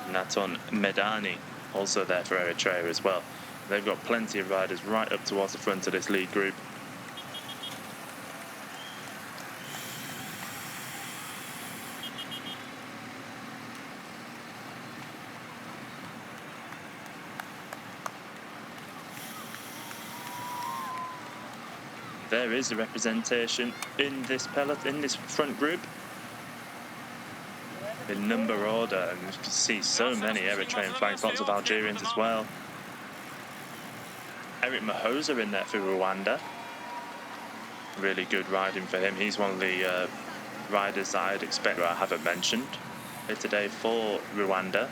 Naton Medani also there for Eritrea as well. They've got plenty of riders right up towards the front of this lead group. There is a representation in this peloton, in this front group, in number order, and you can see so many Eritrean flags, lots of Algerians as well. Eric Mahosa in there for Rwanda. Really good riding for him. He's one of the riders that I'd expect I haven't mentioned here today for Rwanda.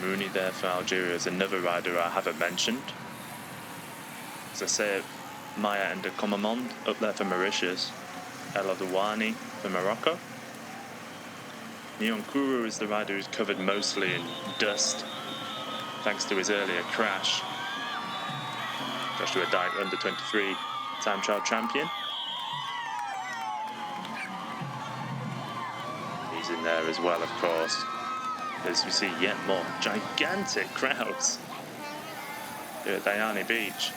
Mooney there for Algeria is another rider I haven't mentioned. As I say, Maya and de Commermond up there for Mauritius. El Adouani for Morocco. Nyonkuru is the rider who's covered mostly in dust thanks to his earlier crash. Joshua Dyke, under 23 time trial champion. He's in there as well, of course, as we see yet more gigantic crowds here at Diani Beach.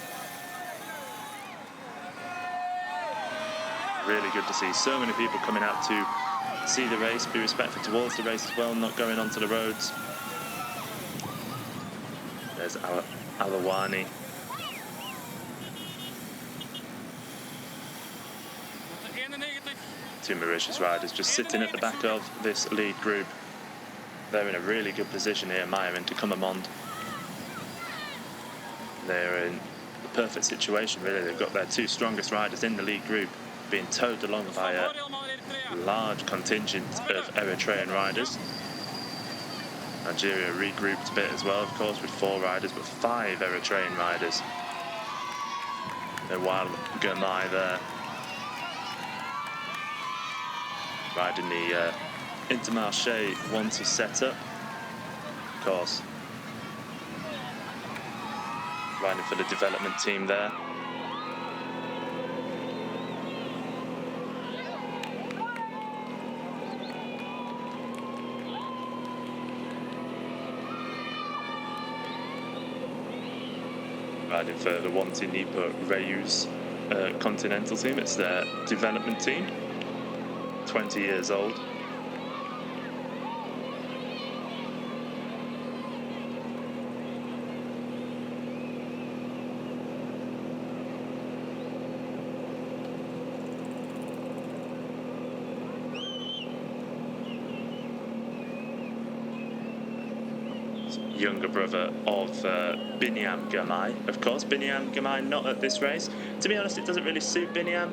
Really good to see so many people coming out to see the race, be respectful towards the race as well, not going onto the roads. There's Alawani. Two Mauritius riders just sitting at the back of this lead group. They're in a really good position here, Maya and de Commermond. They're in the perfect situation, really. They've got their 2 strongest riders in the lead group being towed along by a large contingent of Eritrean riders. Nigeria regrouped a bit as well, of course, with 4 riders, but 5 Eritrean riders. And while Girmay there, riding the Intermarché 1-2 setup, of course, riding for the development team there. riding for the Wanty Nipa Reus Continental team. It's their development team, 20 years old. Younger brother of Binyam Gamai. Of course, Binyam Gamai not at this race. To be honest, it doesn't really suit Binyam.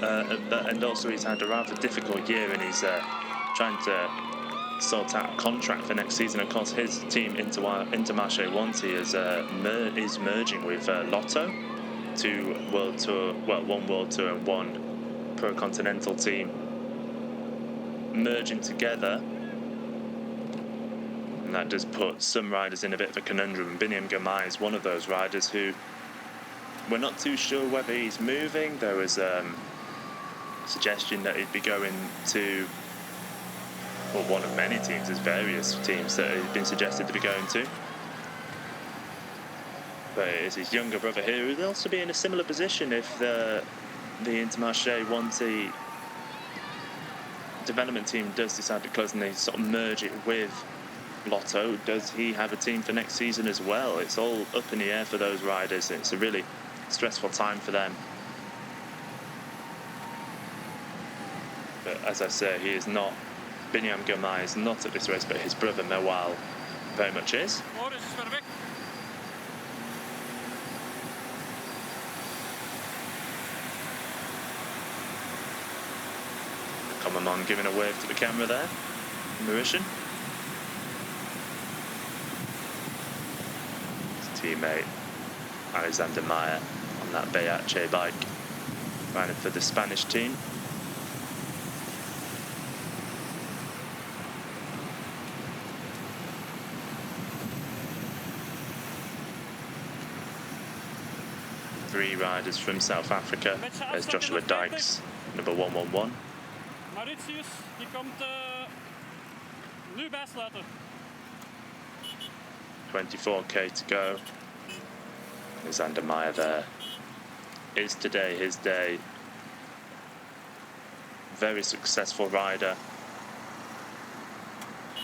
And also he's had a rather difficult year, and he's trying to sort out a contract for next season. Of course, his team Intermarché Wanty is merging with Lotto, two World Tour, well, one World Tour and one Pro Continental team merging together. And that does put some riders in a bit of a conundrum. Binyam Gamai is one of those riders who we're not too sure whether he's moving. There was suggestion that he'd be going to, well, one of many teams. There's various teams that he's been suggested to be going to. But it is his younger brother here who'd also be in a similar position if the Intermarché Wanty development team does decide to close and they sort of merge it with Lotto. Does he have a team for next season as well? It's all up in the air for those riders. It's a really stressful time for them. But as I say, he is not, Binyam Gamai is not at this race, but his brother Mewal very much is. Komamon giving a wave to the camera there, Mauritian. Teammate Alexander Meyer on that Beache bike, riding for the Spanish team. Three riders from South Africa. There's Joshua Dykes, number 111. Mauritius, die komt nu bijsluiten. 24k to go. Alexander Meyer there. Is today his day. Very successful rider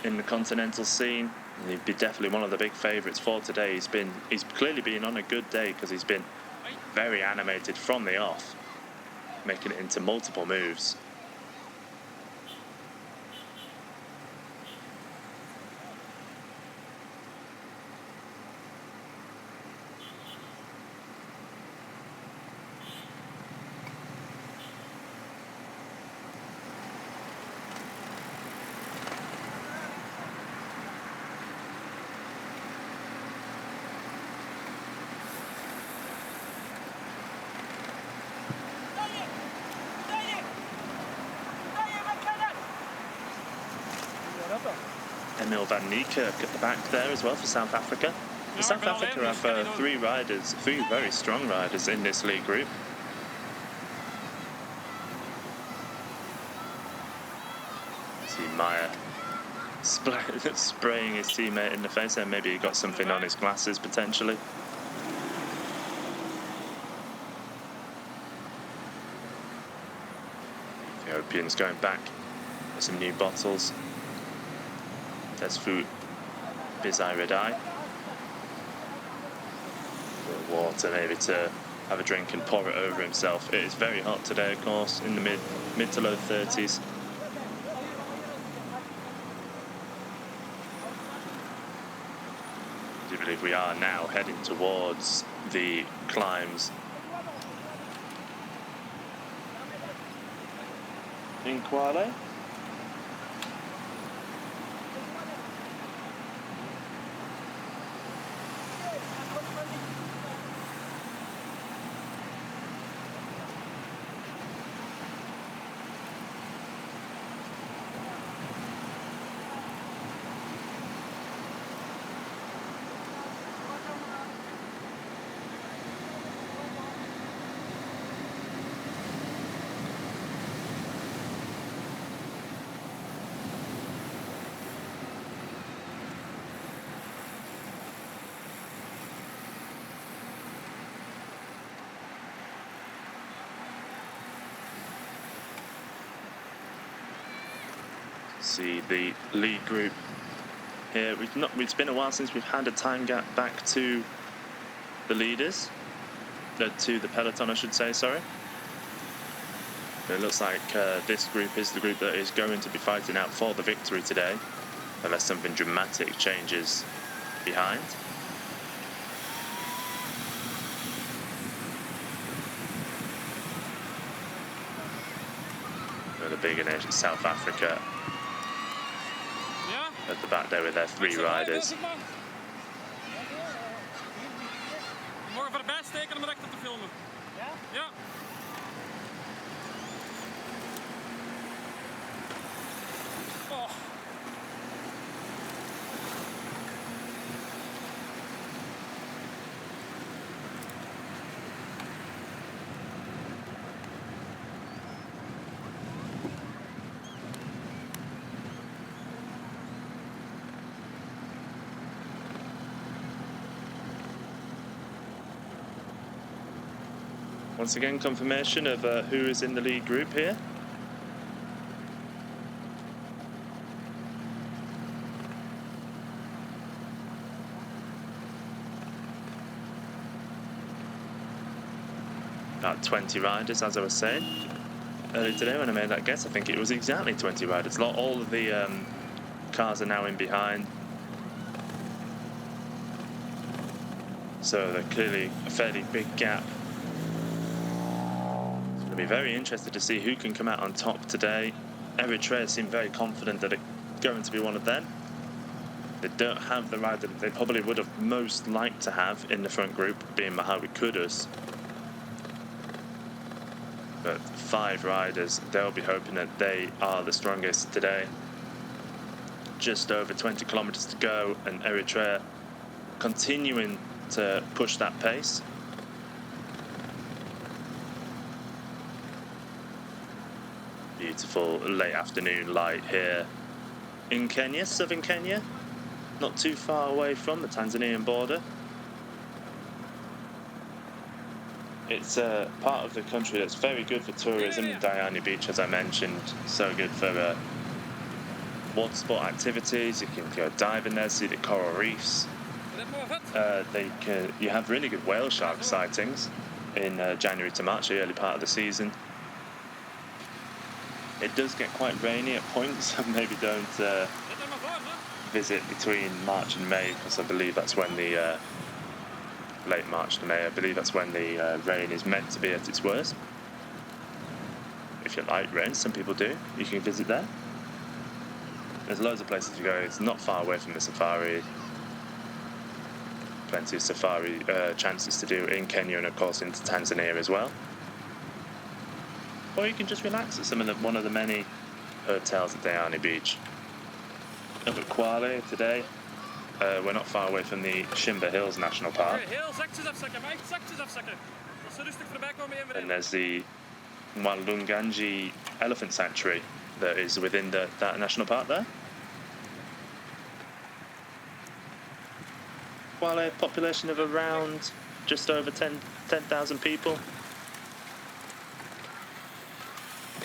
in the continental scene. He'd be definitely one of the big favourites for today. He's clearly been on a good day because he's been very animated from the off, making it into multiple moves. Emil van Niekerk at the back there as well for South Africa. South Africa have three very strong riders in this league group. See Meyer spraying his teammate in the face, and maybe he got something on his glasses potentially. Ethiopians going back for some new bottles. There's food, Bizai Redai. Water maybe to have a drink and pour it over himself. It is very hot today, of course, in the mid to low 30s. I do believe we are now heading towards the climbs in Kwale. See the lead group here. It's been a while since we've had a time gap back to the leaders, to the peloton, I should say. Sorry. It looks like this group is the group that is going to be fighting out for the victory today, unless something dramatic changes behind. Another bigger nation, South Africa. At the back there with their 3 riders. Morgen voor de bijsteken om rechter te filmen. Ja? Ja. Oh. Once again, confirmation of who is in the lead group here. About 20 riders, as I was saying earlier today when I made that guess. I think it was exactly 20 riders. All of the cars are now in behind. So they're clearly a fairly big gap. Be very interested to see who can come out on top today. Eritrea seem very confident that it's going to be one of them. They don't have the rider that they probably would have most liked to have in the front group, being Mahawi Kudus. But 5 riders, they'll be hoping that they are the strongest today. Just over 20 kilometers to go, and Eritrea continuing to push that pace. Beautiful late afternoon light here in Kenya, southern Kenya, not too far away from the Tanzanian border. It's a part of the country that's very good for tourism. Diani Beach, as I mentioned, so good for water sport activities. You can go diving there, see the coral reefs. You have really good whale shark sightings in January to March, the early part of the season. It does get quite rainy at points, so maybe don't visit between March and May, because I believe that's when the late March to May, I believe that's when the rain is meant to be at its worst. If you like rain, some people do, you can visit there. There's loads of places to go. It's not far away from the safari. Plenty of safari chances to do in Kenya and of course into Tanzania as well. Or you can just relax at one of the many hotels at Diani Beach. Up at Kwale today, we're not far away from the Shimba Hills National Park. And there's the Mwalunganji Elephant Sanctuary that is within that national park there. Kwale, population of around just over 10,000 people.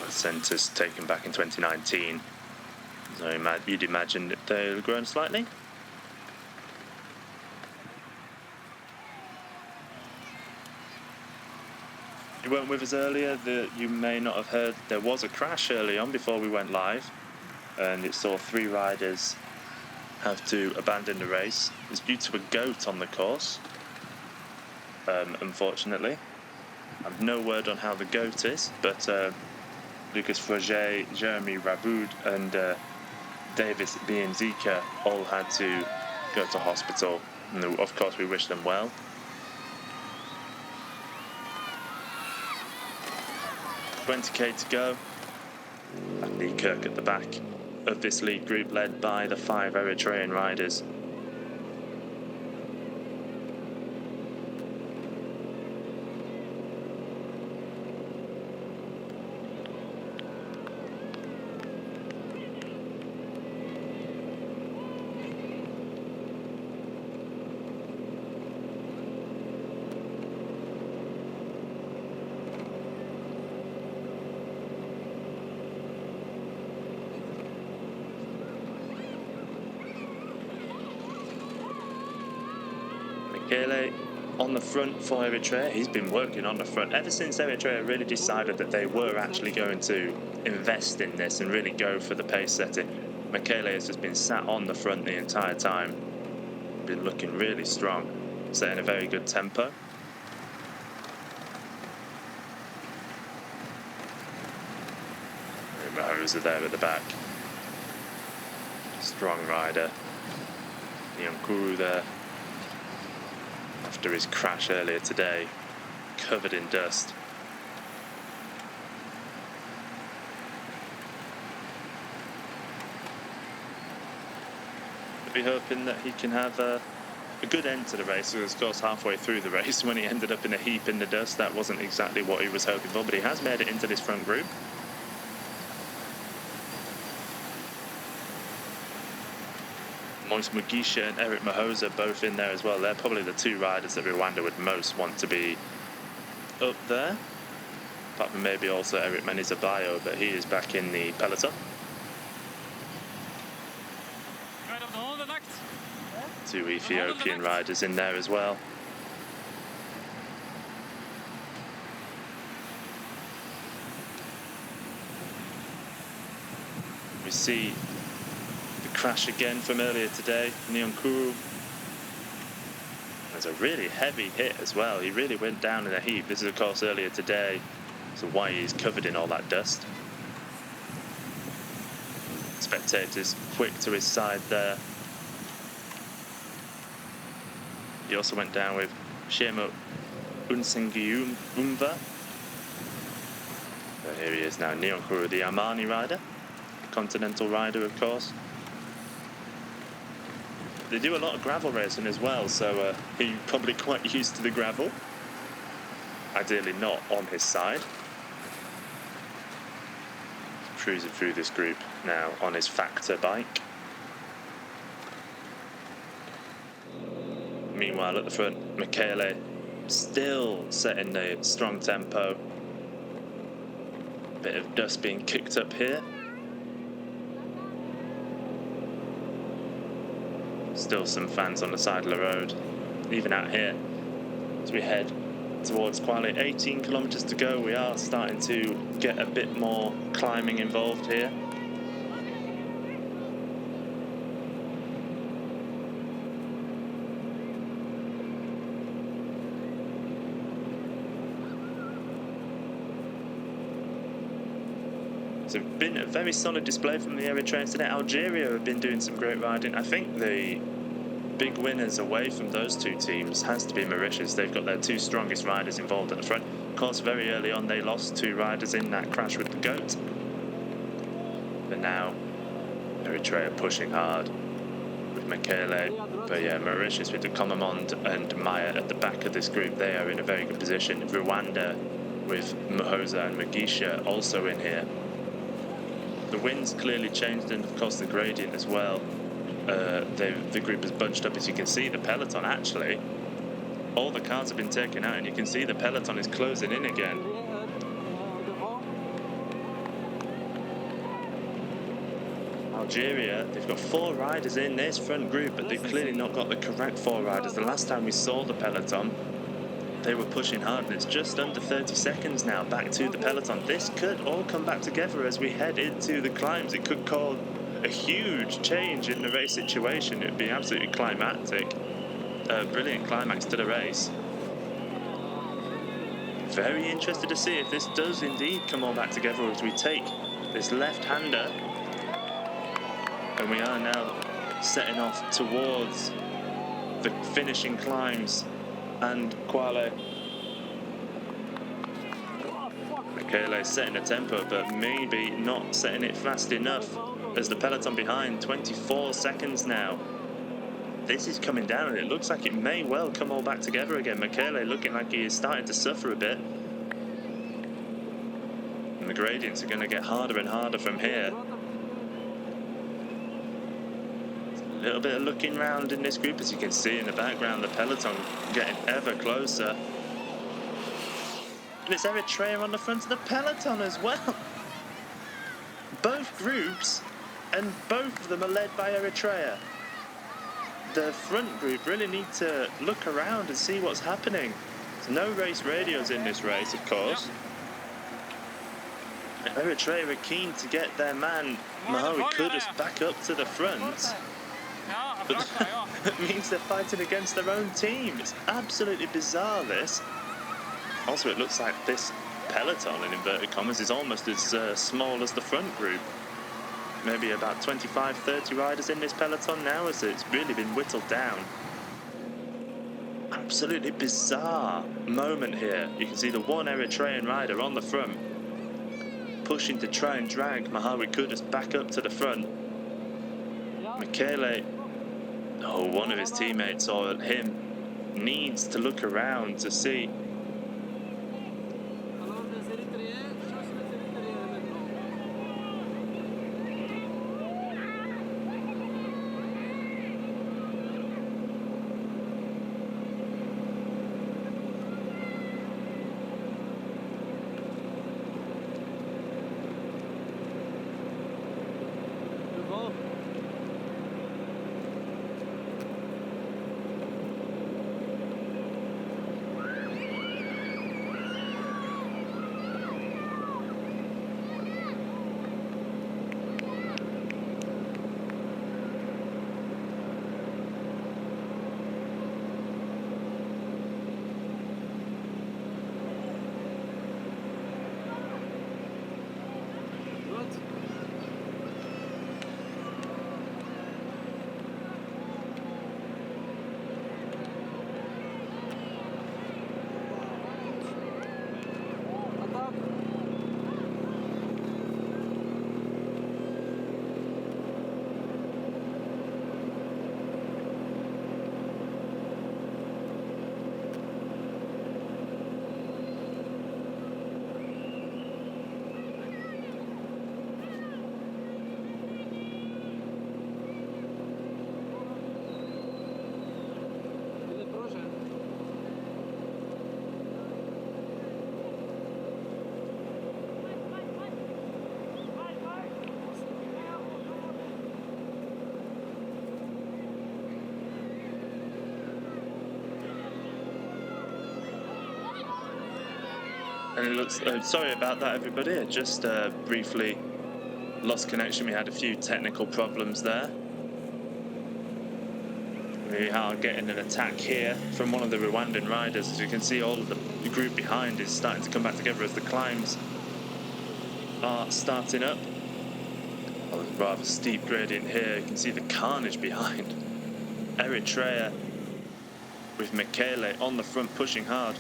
Census taken back in 2019, so you'd imagine that they've grown slightly. You weren't with us earlier, you may not have heard there was a crash early on before we went live, and it saw 3 riders have to abandon the race. It's due to a goat on the course, unfortunately. I've no word on how the goat is, but Lucas Froger, Jeremy Raboud and Davis Bienzika all had to go to hospital, and of course we wish them well. $20k to go. Andy Kirk at the back of this lead group, led by the 5 Eritrean riders. Kwale on the front for Eritrea. He's been working on the front ever since Eritrea really decided that they were actually going to invest in this and really go for the pace setting. Kwale has just been sat on the front the entire time. Been looking really strong, setting a very good tempo. Mahosa there at the back. Strong rider. Nyonkuru there. After his crash earlier today, covered in dust. I'll be hoping that he can have a good end to the race. Of course, halfway through the race, when he ended up in a heap in the dust, that wasn't exactly what he was hoping for, but he has made it into this front group. Moise Mugisha and Eric Mahosa both in there as well. They're probably the two riders that Rwanda would most want to be up there. Apart from maybe also Eric Manizabayo, but he is back in the peloton. Two Ethiopian riders in there as well. We see crash again from earlier today. Nyonkuru. There's a really heavy hit as well. He really went down in a heap. This is of course earlier today, so why he's covered in all that dust. Spectators quick to his side there. He also went down with Shemo Unsengiumva. But here he is now, Nyonkuru, the Armani rider, continental rider of course. They do a lot of gravel racing as well, so he's probably quite used to the gravel. Ideally not on his side. Cruising through this group now on his Factor bike. Meanwhile at the front, Kwale still setting the strong tempo. Bit of dust being kicked up here. Still some fans on the side of the road, even out here as we head towards Kwale. 18 kilometers to go. We are starting to get a bit more climbing involved here. It's been a very solid display from the Eritreans today. Algeria have been doing some great riding. I think the big winners away from those two teams has to be Mauritius. They've got their two strongest riders involved at the front. Of course, very early on they lost two riders in that crash with the goat. But now Eritrea pushing hard with Kwale. But yeah, Mauritius with the Comamond and Maya at the back of this group, they are in a very good position. Rwanda with Mahosa and Mugisha also in here. The wind's clearly changed, and of course the gradient as well. The group has bunched up, as you can see. The peloton actually, all the cars have been taken out, and you can see the peloton is closing in again. Algeria, they've got 4 riders in this front group, but they've clearly not got the correct 4 riders. The last time we saw the peloton, they were pushing hard, and it's just under 30 seconds now back to the peloton. This could all come back together as we head into the climbs. It could cause a huge change in the race situation. It would be absolutely climactic. Brilliant climax to the race. Very interested to see if this does indeed come all back together as we take this left-hander. And we are now setting off towards the finishing climbs and Kwale. Kwale setting a tempo, but maybe not setting it fast enough as the peloton behind. 24 seconds now. This is coming down, and it looks like it may well come all back together again. Kwale looking like he is starting to suffer a bit. And the gradients are going to get harder and harder from here. A little bit of looking round in this group, as you can see in the background, the peloton getting ever closer. And it's Eritrea on the front of the peloton as well. Both groups, and both of them are led by Eritrea. the front group really need to look around and see what's happening. There's no race radios in this race, of course. Eritrea are keen to get their man Mahoui Kudus back up to the front. But that means they're fighting against their own team. It's absolutely bizarre, this. Also, it looks like this peloton, in inverted commas, is almost as small as the front group. Maybe about 25, 30 riders in this peloton now, as it's really been whittled down. Absolutely bizarre moment here. You can see the one Eritrean rider on the front, pushing to try and drag Mahoui Kudus back up to the front. Kwale, one of his teammates or him, needs to look around to see. And it looks, sorry about that, everybody. I just briefly lost connection. We had a few technical problems there. We are getting an attack here from one of the Rwandan riders. As you can see, all of the group behind is starting to come back together as the climbs are starting up. Oh, there's a rather steep gradient here. You can see the carnage behind. Eritrea with Kwale on the front pushing hard.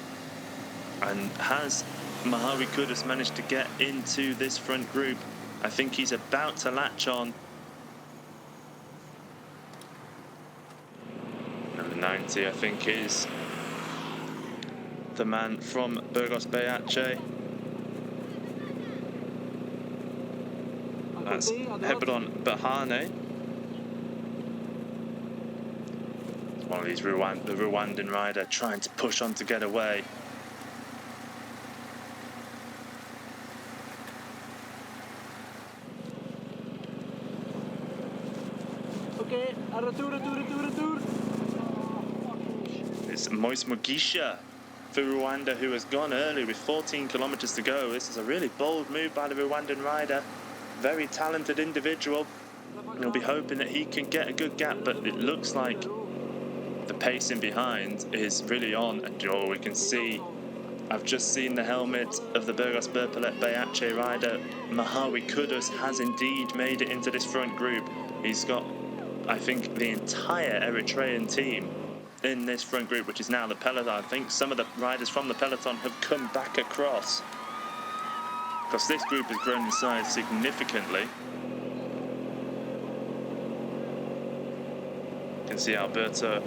And has Mahoui Kudus managed to get into this front group? I think he's about to latch on. Number 90, I think, is the man from Burgos Beace. That's Hebron Bahane. One of these the Rwandan rider trying to push on to get away. It's Moise Mugisha for Rwanda, who has gone early with 14 kilometers to go. This is a really bold move by the Rwandan rider. Very talented individual. He'll be hoping that he can get a good gap, but it looks like the pacing behind is really on. And we can see, I've just seen the helmet of the Burgos Beace rider. Mahoui Kudus has indeed made it into this front group. He's got, I think, the entire Eritrean team in this front group, which is now the Peloton. I think some of the riders from the Peloton have come back across, because this group has grown in size significantly. You can see Alberto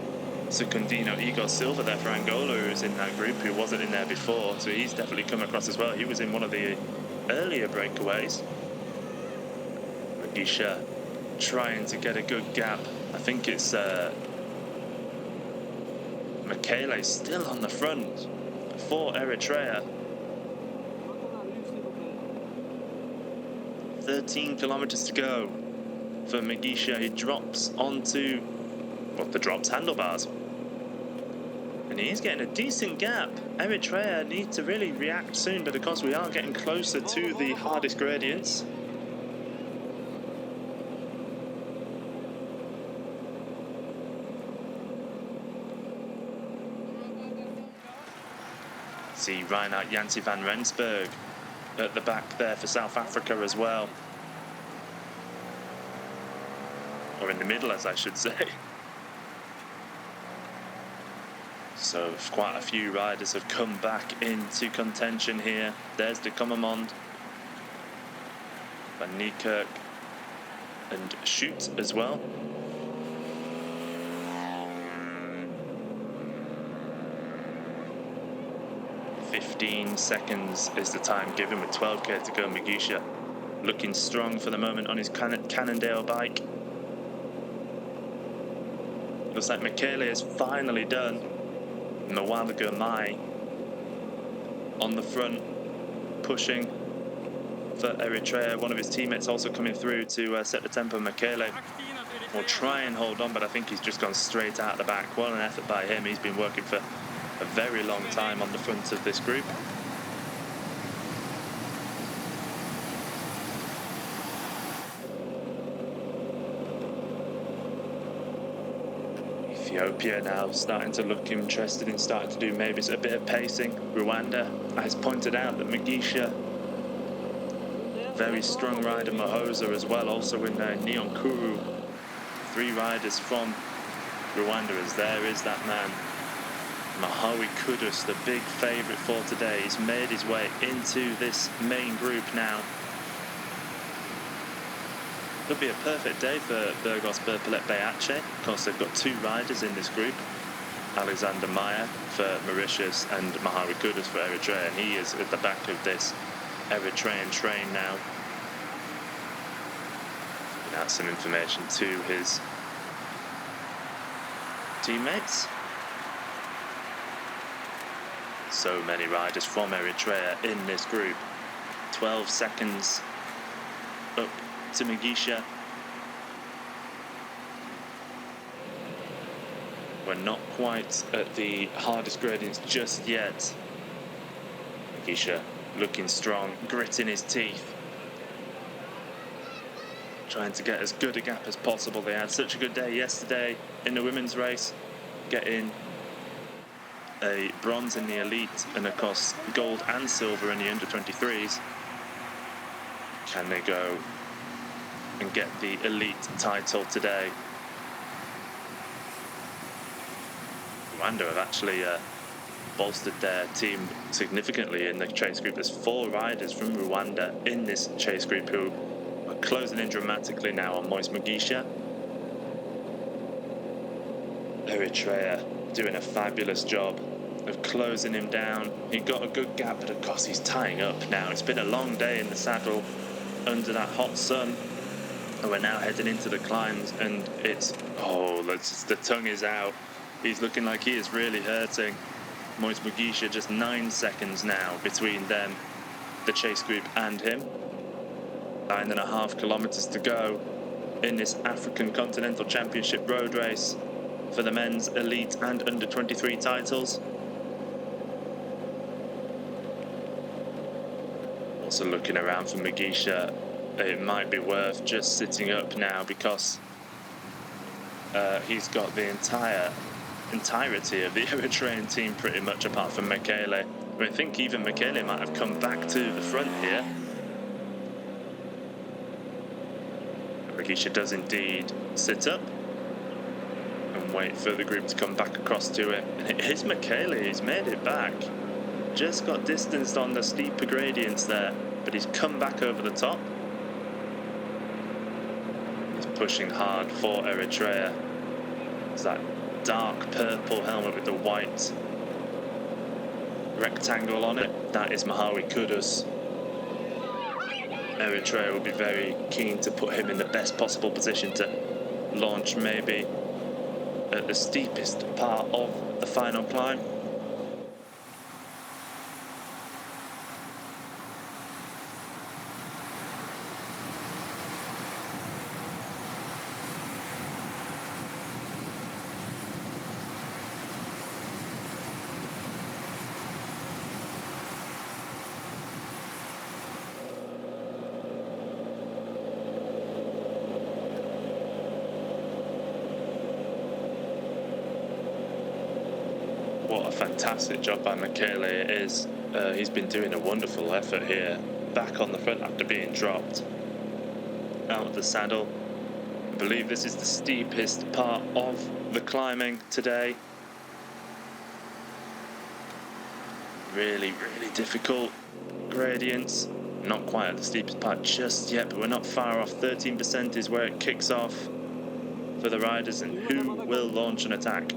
Secundino, Igor Silva there for Angola, who is in that group, who wasn't in there before, so he's definitely come across as well. He was in one of the earlier breakaways. Mugisha trying to get a good gap. I think it's Kwale still on the front for Eritrea. 13 kilometers to go for Mugisha. He drops onto Well, the dropped handlebars. And he's getting a decent gap. Eritrea needs to really react soon, but of course we are getting closer to the hardest gradients. See Reinhard Jansi van Rensburg at the back there for South Africa as well. Or in the middle, as I should say. So quite a few riders have come back into contention here. There's de Kommermond, Van Niekerk and Schutt as well. "15 seconds is the time given with 12k to go. Mugisha looking strong for the moment on his Cannondale bike. Looks like Michele is finally done. Mwalaga Mai on the front, pushing for Eritrea. One of his teammates also coming through to set the tempo. Michele will try and hold on, but I think he's just gone straight out the back. What an effort by him. He's been working for a very long time on the front of this group. Ethiopia now starting to look interested in starting to do maybe a bit of pacing. Rwanda has pointed out that Mugisha, very strong rider. Mahoza as well, also in Nyonkuru. 3 riders from Rwanda, as there is that man Mahawi Kudus, the big favourite for today. He's made his way into this main group now. Could be a perfect day for Burgos Berpalet Beace. Of course, they've got 2 riders in this group. Alexander Meyer for Mauritius and Mahawi Kudus for Eritrea. And he is at the back of this Eritrean train now. Giving out some information to his teammates. So many riders from Eritrea in this group. 12 seconds up to Mugisha. We're not quite at the hardest gradients just yet. Mugisha looking strong, gritting his teeth, trying to get as good a gap as possible. They had such a good day yesterday in the women's race, getting a bronze in the elite and of course gold and silver in the under-23s. Can they go and get the elite title today? Rwanda have actually bolstered their team significantly in the chase group. There's 4 riders from Rwanda in this chase group who are closing in dramatically now on Moise Mugisha. Eritrea doing a fabulous job of closing him down. He got a good gap, but of course he's tying up now. It's been a long day in the saddle under that hot sun, and we're now heading into the climbs, and it's the tongue is out. He's looking like he is really hurting. Moise Mugisha just 9 seconds now between them, the chase group and him. 9.5 kilometers to go in this African Continental Championship road race for the men's elite and under-23 titles. Also looking around for Mugisha, it might be worth just sitting up now because he's got the entirety of the Eritrean team pretty much, apart from Michele. I think even Michele might have come back to the front here. Mugisha does indeed sit up and wait for the group to come back across to him. And it is Michele, he's made it back. Just got distanced on the steeper gradients there, but he's come back over the top. He's pushing hard for Eritrea. It's that dark purple helmet with the white rectangle on it. That is Mahawi Kudus. Eritrea will be very keen to put him in the best possible position to launch maybe at the steepest part of the final climb. What a fantastic job by Kwale it is. He's been doing a wonderful effort here, back on the front after being dropped out of the saddle. I believe this is the steepest part of the climbing today. Really, really difficult gradients. Not quite at the steepest part just yet, but we're not far off. 13% is where it kicks off for the riders, and who will launch an attack?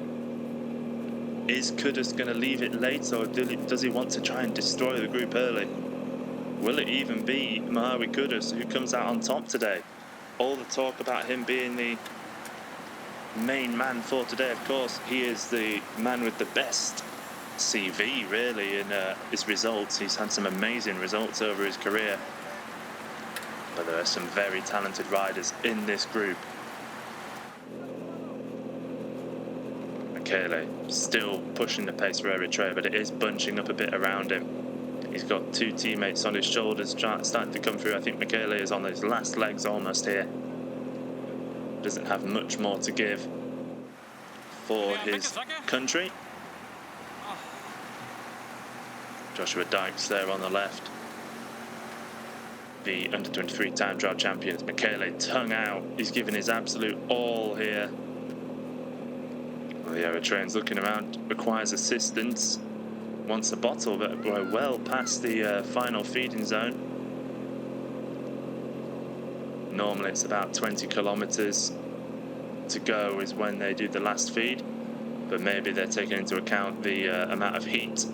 Is Kudus going to leave it late, or does he want to try and destroy the group early? Will it even be Mahawi Kudus who comes out on top today? All the talk about him being the main man for today, of course, he is the man with the best CV, really, in his results. He's had some amazing results over his career. But there are some very talented riders in this group. Kwale still pushing the pace for Eritrea, but it is bunching up a bit around him. He's got two teammates on his shoulders starting to come through. I think Kwale is on his last legs almost here. Doesn't have much more to give for his country. Joshua Dykes there on the left. The under-23 time trial champions. Kwale tongue out. He's giving his absolute all here. Well, the Eritrean's looking around, requires assistance. Wants a bottle, but we're well past the final feeding zone. Normally it's about 20 kilometers to go is when they do the last feed, but maybe they're taking into account the amount of heat,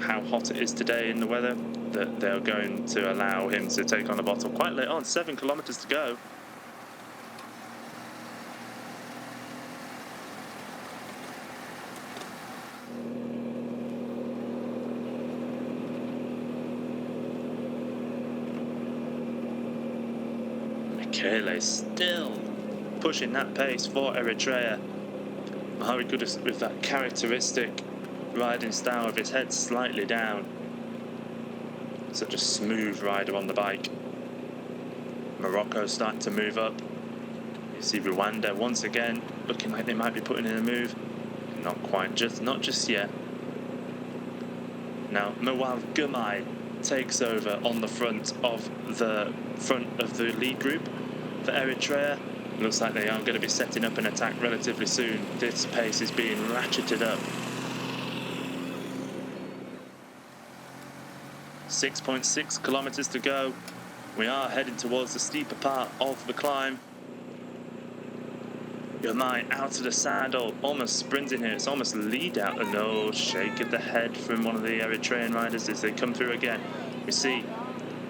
how hot it is today in the weather, that they're going to allow him to take on a bottle quite late on. 7 kilometers to go. Kwale still pushing that pace for Eritrea. Mahawi Kudus with that characteristic riding style of his head slightly down. Such a smooth rider on the bike. Morocco starting to move up. You see Rwanda once again looking like they might be putting in a move. Not quite, not just yet. Now Mawal Gumai takes over on the front of the lead group for Eritrea. Looks like they are going to be setting up an attack relatively soon. This pace is being ratcheted up. 6.6 kilometers to go. We are heading towards the steeper part of the climb. Gumai out of the saddle, almost sprinting here. It's almost lead out. And no shake of the head from one of the Eritrean riders as they come through again. We see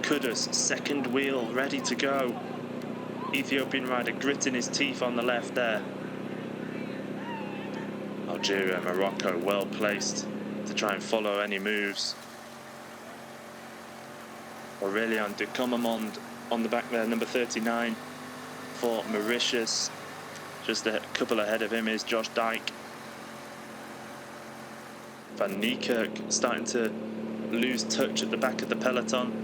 Kudus, second wheel, ready to go. Ethiopian rider gritting his teeth on the left there. Algeria and Morocco well placed to try and follow any moves. Aurelian de Comamond on the back there, number 39 for Mauritius. Just a couple ahead of him is Josh Dyke. Van Niekerk starting to lose touch at the back of the peloton.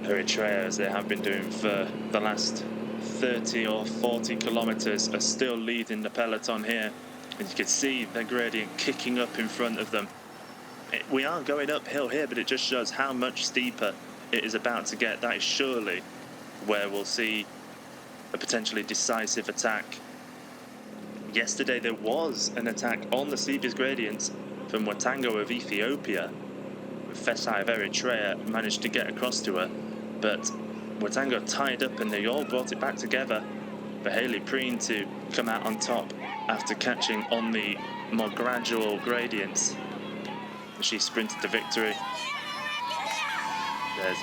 Eritrea, as they have been doing for the last 30 or 40 kilometers, are still leading the peloton here. And you can see the gradient kicking up in front of them. We are going uphill here, but it just shows how much steeper it is about to get. That is surely where we'll see a potentially decisive attack. Yesterday there was an attack on the steepest gradients from Watango of Ethiopia. Fesai of Eritrea managed to get across to her, but Watango tied up and they all brought it back together for Hayley Preen to come out on top after catching on the more gradual gradients. She sprinted to victory. There's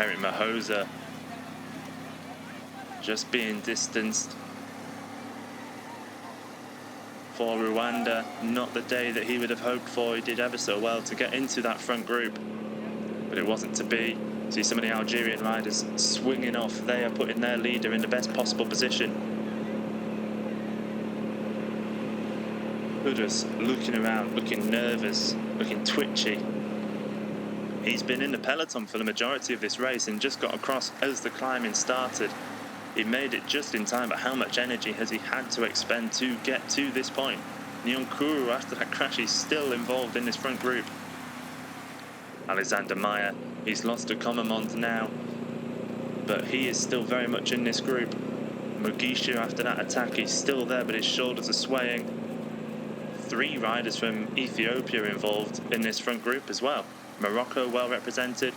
Eric Mahosa just being distanced for Rwanda. Not the day that he would have hoped for. He did ever so well to get into that front group, but it wasn't to be. See some of the Algerian riders swinging off. They are putting their leader in the best possible position. Kudus looking around, looking nervous, looking twitchy. He's been in the peloton for the majority of this race and just got across as the climbing started. He made it just in time, but how much energy has he had to expend to get to this point? Nyonkuru, after that crash, is still involved in this front group. Alexander Meyer, he's lost to Commermont now, but he is still very much in this group. Mugisha, after that attack, he's still there, but his shoulders are swaying. 3 riders from Ethiopia involved in this front group as well. Morocco well represented.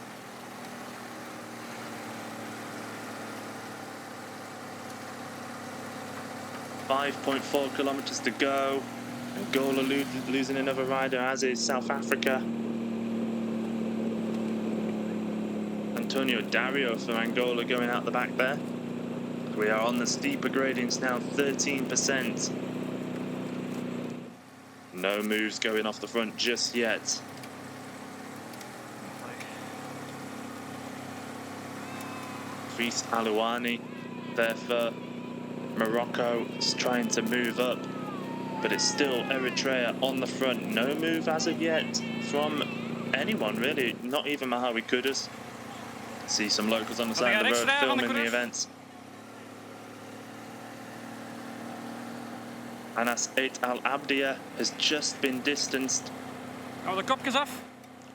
.4 kilometers to go. Angola losing another rider, as is South Africa. Antonio Dario for Angola going out the back there. We are on the steeper gradients now, 13%. No moves going off the front just yet. Fils Alouani there for Morocco is trying to move up, but it's still Eritrea on the front. No move as of yet from anyone really, not even Mahawi Kudus. See some locals on the side of the road filming the events. Anas 8 Al Abdia has just been distanced. Oh, the kopjes af.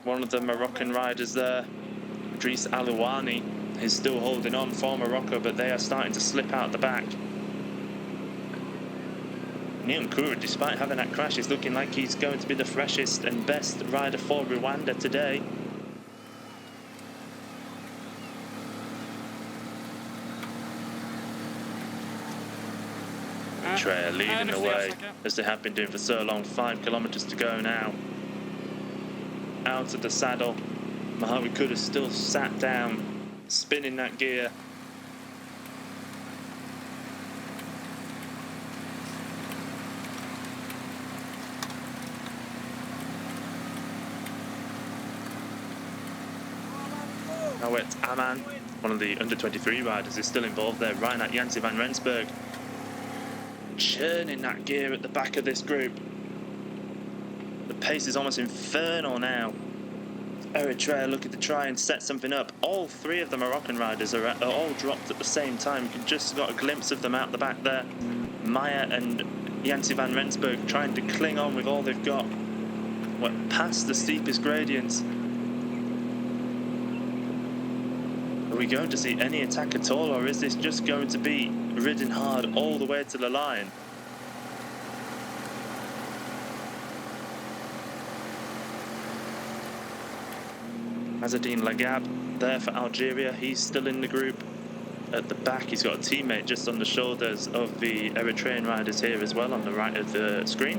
One of the Moroccan riders there, Idris Alouani, is still holding on for Morocco, but they are starting to slip out the back. Nyonkuru, despite having that crash, is looking like he's going to be the freshest and best rider for Rwanda today. Eritrea leading the way, as they have been doing for so long. 5 kilometers to go now. Out of the saddle, Mahawi Kudus still sat down, spinning that gear. Now it's Aman, one of the under-23 riders, is still involved there. Reinhard Jansi van Rensburg churning that gear at the back of this group. The pace is almost infernal now. Eritrea looking to try and set something up. All 3 of the Moroccan riders are all dropped at the same time. You can just got a glimpse of them out the back there. Maya and Jansi van Rensburg trying to cling on with all they've got. Went past the steepest gradients. Are we going to see any attack at all, or is this just going to be ridden hard all the way to the line? Azzedine Lagab there for Algeria, he's still in the group. At the back, he's got a teammate just on the shoulders of the Eritrean riders here as well, on the right of the screen.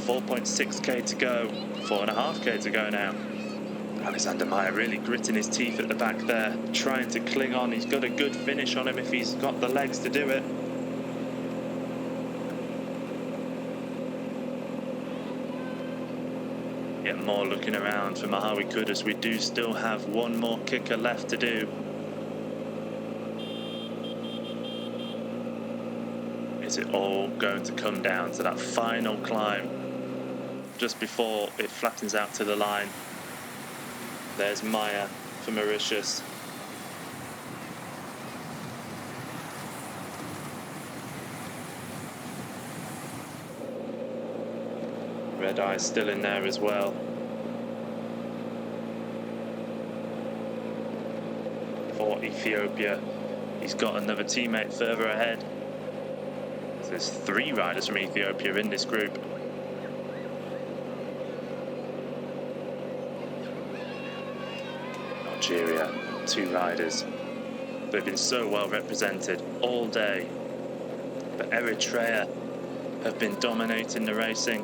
4.6k to go, 4.5k to go now. Alexander Meyer really gritting his teeth at the back there, trying to cling on. He's got a good finish on him if he's got the legs to do it. Yet more looking around for Mahawi Kudus. We do still have one more kicker left to do. Is it all going to come down to that final climb just before it flattens out to the line? There's Maya for Mauritius. Red Eye still in there as well. For Ethiopia, he's got another teammate further ahead. So there's 3 riders from Ethiopia in this group. Algeria, 2 riders. They've been so well represented all day. But Eritrea have been dominating the racing.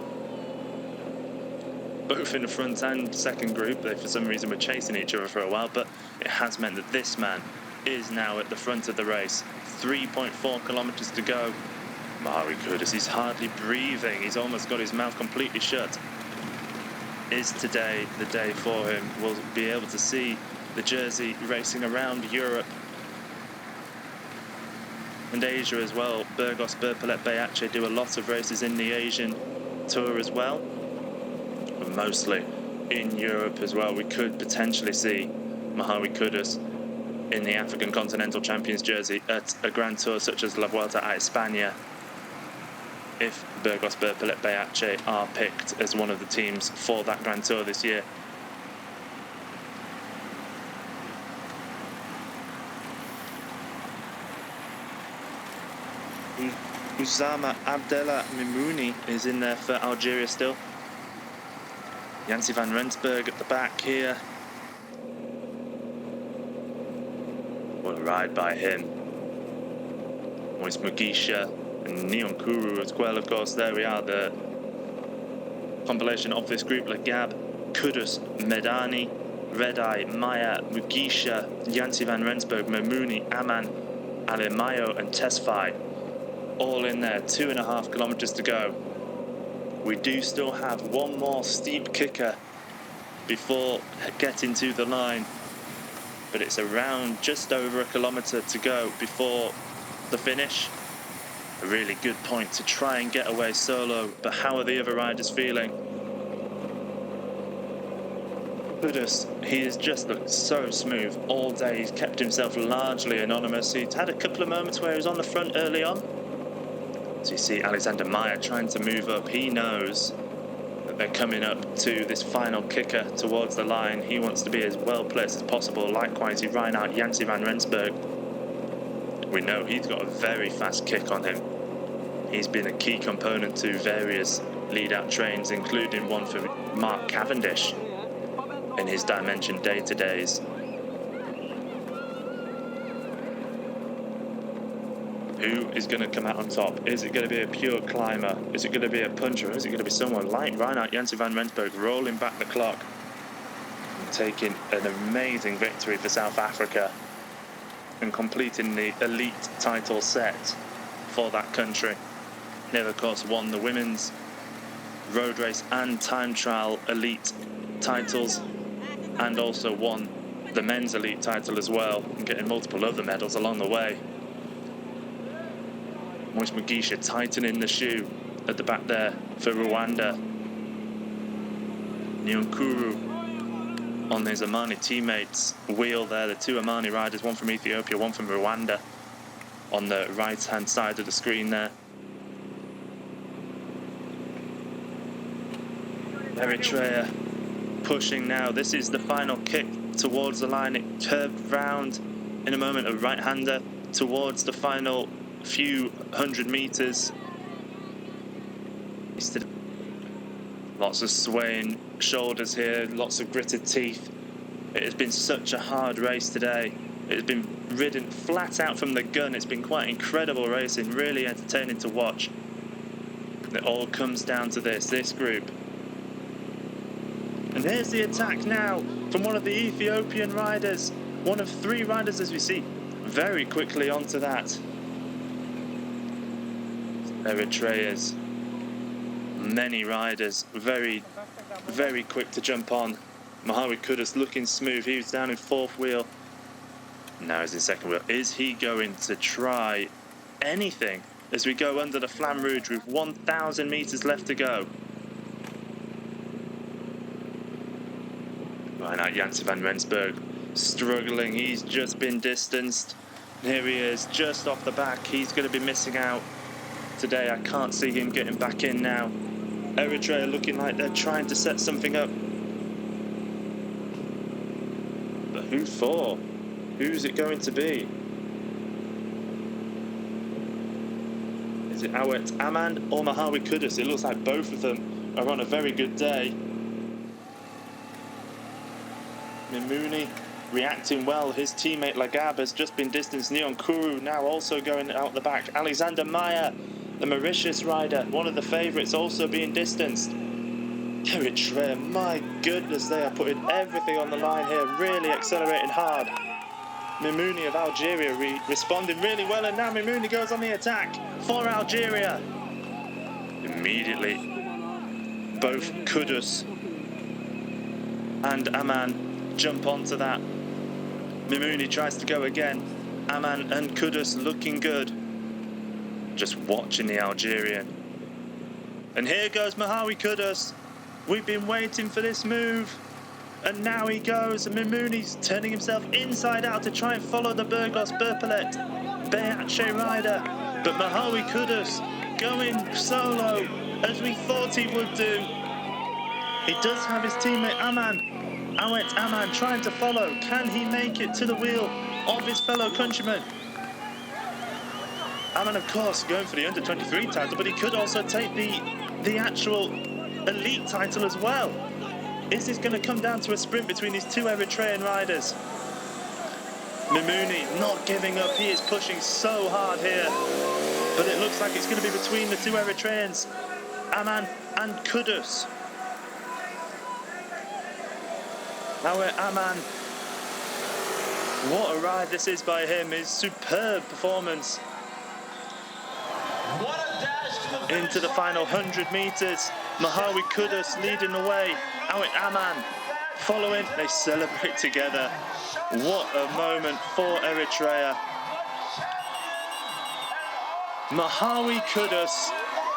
Both in the front and second group, they for some reason were chasing each other for a while, but it has meant that this man is now at the front of the race. 3.4 kilometers to go. Mahawi Kudus, he's hardly breathing. He's almost got his mouth completely shut. Is today the day for him? We'll be able to see the jersey racing around Europe and Asia as well. Burgos, Berpalet, Beache do a lot of races in the Asian tour as well, but mostly in Europe as well. We could potentially see Mahawi Kudus in the African Continental Champions jersey at a Grand Tour such as La Vuelta a España if Burgos Berpelet are picked as one of the teams for that Grand Tour this year. Usama Abdella Mimouni is in there for Algeria still. Jansi van Rensburg at the back here. What a ride by him. Moise Mugisha and Neon Kuru as well, of course. There we are, the compilation of this group. Lagab, Kudus, Medani, Redeye, Maya, Mugisha, Jansi van Rensburg, Mimouni, Aman, Alemayo and Tesfaye. All in there, 2.5 kilometers to go. We do still have one more steep kicker before getting to the line, but it's around just over 1 kilometer to go before the finish. A really good point to try and get away solo, but how are the other riders feeling? Kudus, he has just looked so smooth all day. He's kept himself largely anonymous. He's had a couple of moments where he was on the front early on. So you see Alexander Meyer trying to move up. He knows that they're coming up to this final kicker towards the line. He wants to be as well placed as possible. Likewise, he's riding out Jansi van Rensburg. We know he's got a very fast kick on him. He's been a key component to various lead-out trains, including one for Mark Cavendish in his Dimension day-to-days. Who is going to come out on top? Is it going to be a pure climber? Is it going to be a puncher? Or is it going to be someone like Reinhard Jansi van Rensburg rolling back the clock and taking an amazing victory for South Africa and completing the elite title set for that country? They have, of course, won the women's road race and time trial elite titles, and also won the men's elite title as well, and getting multiple other medals along the way. Moise Mugisha tightening the shoe at the back there for Rwanda. Nyonkuru on his Amani teammates' wheel there. The two Amani riders, one from Ethiopia, one from Rwanda, on the right-hand side of the screen there. Eritrea pushing now. This is the final kick towards the line. It curved round in a moment, a right-hander towards the final few 100 meters. Lots of swaying shoulders here, lots of gritted teeth. It has been such a hard race today. It has been ridden flat out from the gun. It's been quite incredible racing, really entertaining to watch. It all comes down to this group. And here's the attack now from one of the Ethiopian riders. One of 3 riders, as we see, very quickly onto that. Eritrea's many riders very, very quick to jump on. Mahawi Kudus looking smooth. He was down in 4th wheel. Now he's in 2nd wheel. Is he going to try anything as we go under the Flamme Rouge with 1,000 meters left to go? Right now, Jansi van Rensburg struggling. He's just been distanced. Here he is, just off the back. He's going to be missing out today. I can't see him getting back in now. Eritrea looking like they're trying to set something up. But who for? Who's it going to be? Is it Awet Aman or Mahawi Kudus? It looks like both of them are on a very good day. Mimouni reacting well. His teammate Lagab has just been distanced. Neon Kuru now also going out the back. Alexander Meyer, the Mauritius rider, one of the favourites, also being distanced. Eritrea, my goodness, they are putting everything on the line here, really accelerating hard. Mimouni of Algeria responding really well, and now Mimouni goes on the attack for Algeria. Immediately, both Kudus and Aman jump onto that. Mimouni tries to go again. Aman and Kudus looking good. Just watching the Algerian. And here goes Mahawi Kudus. We've been waiting for this move. And now he goes, and Mimuni's turning himself inside out to try and follow the Burgos Berpalet Beache rider. But Mahawi Kudus going solo, as we thought he would do. He does have his teammate Awet Aman trying to follow. Can he make it to the wheel of his fellow countryman? Aman, of course, going for the under-23 title, but he could also take the actual elite title as well. Is this going to come down to a sprint between these two Eritrean riders? Mimuni not giving up. He is pushing so hard here. But it looks like it's going to be between the two Eritreans, Aman and Kudus. Now Aman, what a ride this is by him. His superb performance. What a dash to the Into the final 100 metres. Mahawi Kudus leading the way. Awet Aman following. They celebrate together. What a moment for Eritrea. Mahawi Kudus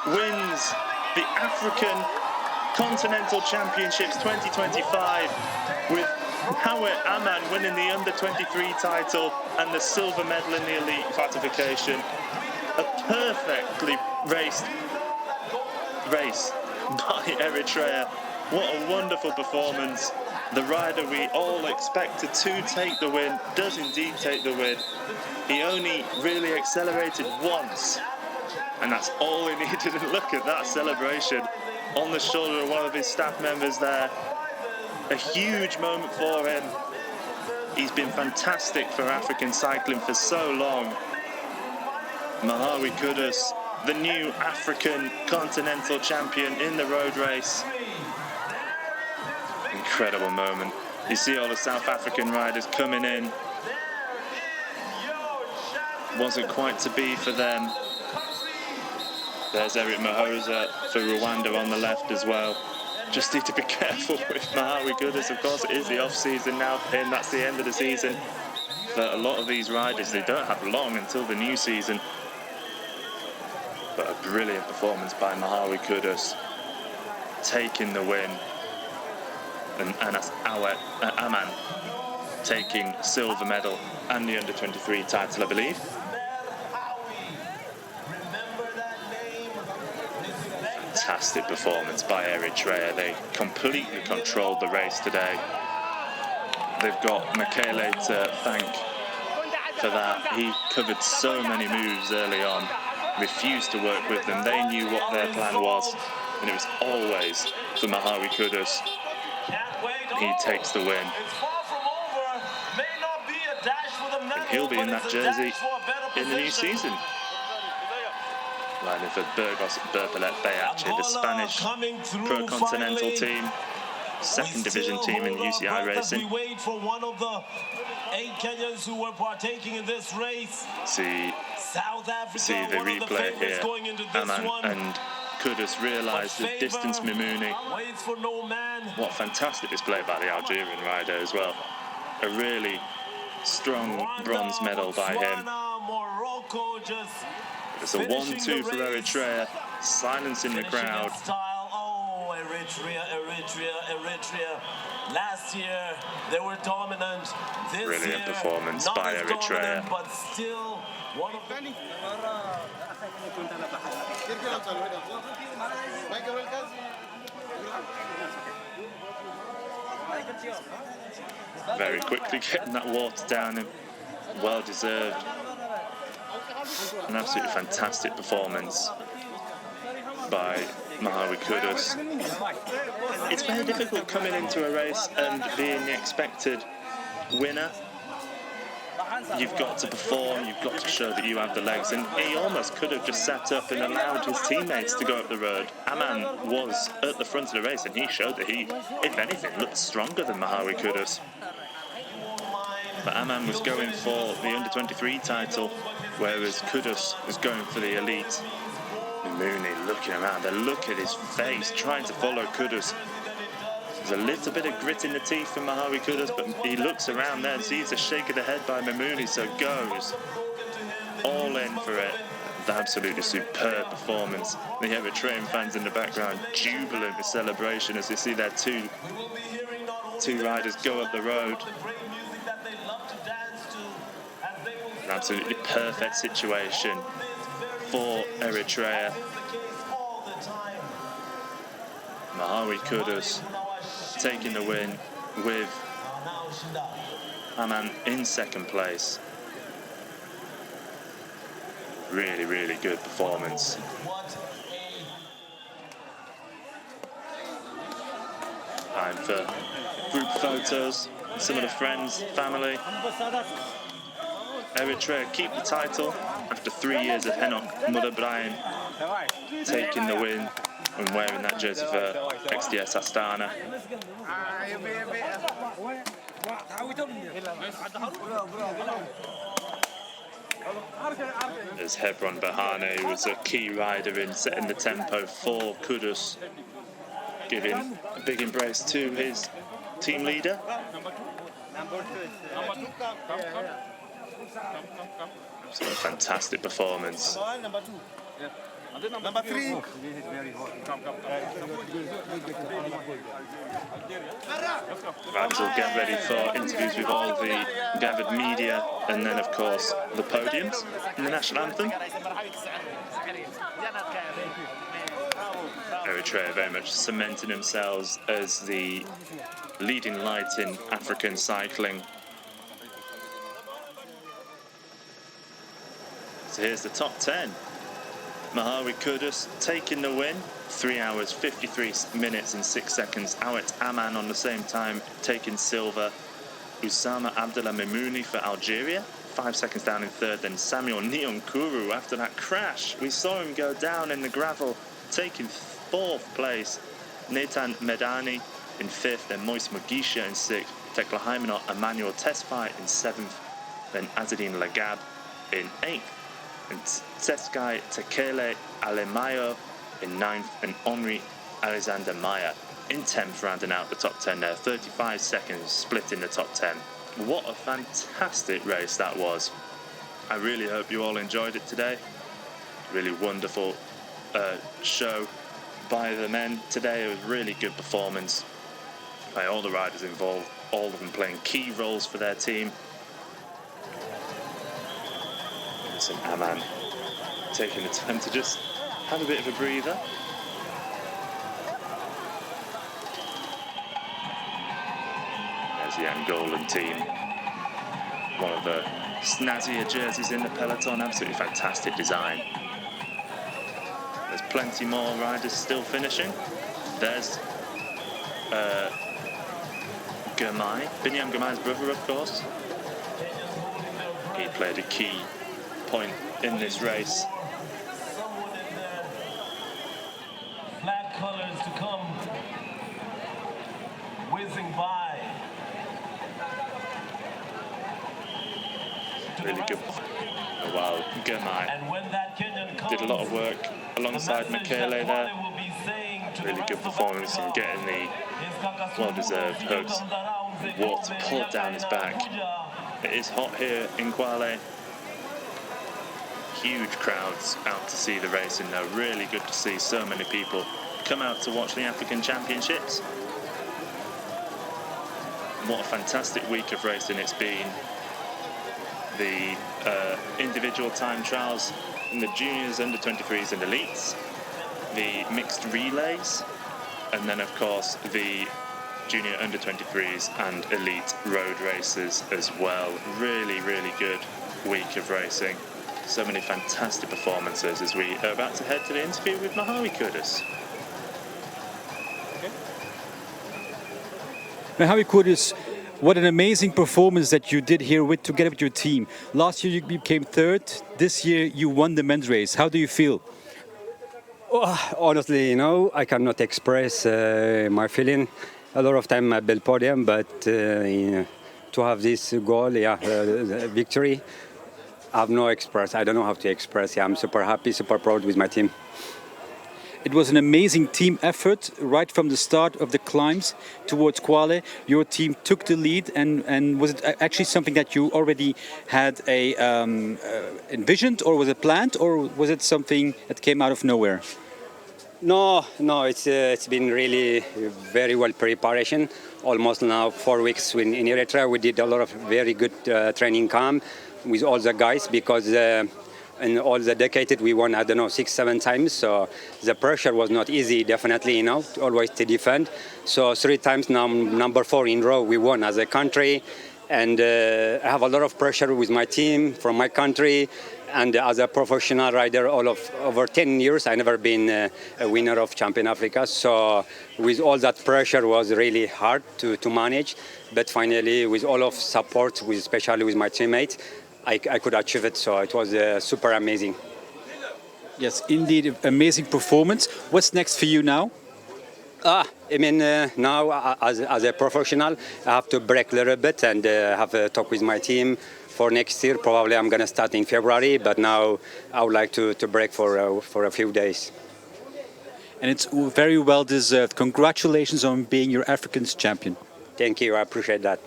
wins the African Continental Championships 2025 with Awet Aman winning the under-23 title and the silver medal in the elite classification. A perfectly raced race by Eritrea. What a wonderful performance. The rider we all expected to take the win does indeed take the win. He only really accelerated once, and that's all he needed. And look at that celebration on the shoulder of one of his staff members there. A huge moment for him. He's been fantastic for African cycling for so long. Mahawi Kudus, the new African Continental Champion in the road race. Incredible moment. You see all the South African riders coming in. Wasn't quite to be for them. There's Eric Mahoza for Rwanda on the left as well. Just need to be careful with Mahawi Kudus. Of course, it is the off-season now for him. That's the end of the season. But a lot of these riders, they don't have long until the new season. But a brilliant performance by Mahawi Kudus, taking the win. And that's Awet Aman taking silver medal and the under-23 title, I believe. Fantastic performance by Eritrea. They completely controlled the race today. They've got Kwale to thank for that. He covered so many moves early on, refused to work with them. They knew what their plan was, and it was always for Mahawi Kudus. He takes the win. And he'll be in that jersey in the new season. Riding for Burgos Berpalet Beache, the Spanish Pro Continental team, second division team in UCI racing. We wait for one of the 8 Kenyans who were partaking in this race. South Africa, see the replay here. Aman and Kudus realised the distance Mimuni. What a fantastic display by the Algerian rider as well. A really strong bronze medal by him. It's a 1-2 for Eritrea, silencing the crowd. Oh, Eritrea. Last year they were dominant. This Brilliant year, performance not by as Eritrea. dominant, but still one of the... Very quickly getting that water down him. Well deserved. An absolutely fantastic performance by Mahawi Kudus. It's very difficult coming into a race and being the expected winner. You've got to perform, you've got to show that you have the legs, and he almost could have just sat up and allowed his teammates to go up the road. Aman was at the front of the race and he showed that he, if anything, looked stronger than Mahawi Kudus. But Aman was going for the under-23 title, whereas Kudus was going for the elite. Mimuni looking around, the look at his face, trying to follow Kudus. There's a little bit of grit in the teeth for Mahawi Kudus, but he looks around there and sees a shake of the head by Mimuni, so goes all in for it. The absolutely superb performance. The Eritrean fans in the background jubilant with celebration as they see their two two riders go up the road. An absolutely perfect situation for Eritrea. Mahawi Kudus taking the win with Aman in second place. Really, really good performance. Time for group photos, some of the friends, family. Eritrea keep the title after 3 years of Henok Mudabrahim taking the win and wearing that jersey for XDS Astana. There's Hebron Bahane, who was a key rider in setting the tempo for Kudus, giving a big embrace to his team leader. It's a fantastic performance. Number 3. Riders will get ready for interviews with all the gathered media, and then of course the podiums and the national anthem. Eritrea very much cementing themselves as the leading light in African cycling. So here's the top 10. Mahawi Kudus taking the win, 3 hours, 53 minutes and 6 seconds. Awet Aman on the same time taking silver. Usama Abdullah Memouni for Algeria, 5 seconds down in third. Then Samuel Nyonkuru after that crash. We saw him go down in the gravel, taking fourth place. Nathan Medani in fifth, then Moise Mugisha in sixth. Tekla Hymenot Emmanuel Tesfaye in seventh. Then Azadine Lagab in eighth. And Tseskai Tekele Alemayo in ninth, and Henri Alexander Maya in 10th, rounding out the top 10 there. 35 seconds split in the top 10. What a fantastic race that was. I really hope you all enjoyed it today. Really wonderful show by the men today. It was really good performance by all the riders involved, all of them playing key roles for their team. And Aman taking the time to just have a bit of a breather. There's the Angolan team. One of the snazzier jerseys in the Peloton, absolutely fantastic design. There's plenty more riders still finishing. There's Girmay, Binyam Girmay's brother, of course. He played a key point in this race. Flag colors to come whizzing by. Really good. Oh, wow, Girmay did a lot of work alongside Michele there. Really good performance and getting the well-deserved hugs. Water poured down his back. It is hot here in Kwale. Huge crowds out to see the racing though. Really good to see so many people come out to watch the African Championships. What a fantastic week of racing it's been. The individual time trials in the juniors, under 23s and elites, the mixed relays, and then of course the junior under 23s and elite road races as well. Really, really good week of racing. So many fantastic performances as we are about to head to the interview with Mahawi Kudus. Mahawi Kudus, what an amazing performance that you did here together with your team. Last year you became third. This year you won the men's race. How do you feel? Honestly, I cannot express my feeling. A lot of time I built podium, but to have this goal, victory, I have no express. I don't know how to express. I'm super happy, super proud with my team. It was an amazing team effort right from the start of the climbs towards Kwale. Your team took the lead, and was it actually something that you already had envisioned, or was it planned, or was it something that came out of nowhere? No, it's been really very well preparation. Almost now 4 weeks in Eritrea. We did a lot of very good training camp with all the guys because in all the decades we won, I don't know, 6, 7 times. So the pressure was not easy, definitely, always to defend. So 3 times now, number 4 in row, we won as a country. And I have a lot of pressure with my team from my country. And as a professional rider, over 10 years, I never been a winner of Champion Africa. So with all that pressure was really hard to manage. But finally, with all of support, especially with my teammates, I could achieve it. So it was super amazing. Yes, indeed, amazing performance. What's next for you now? Now as a professional, I have to break a little bit and have a talk with my team for next year. Probably I'm going to start in February, but now I would like to break for a few days. And it's very well deserved. Congratulations on being your Africans champion. Thank you, I appreciate that.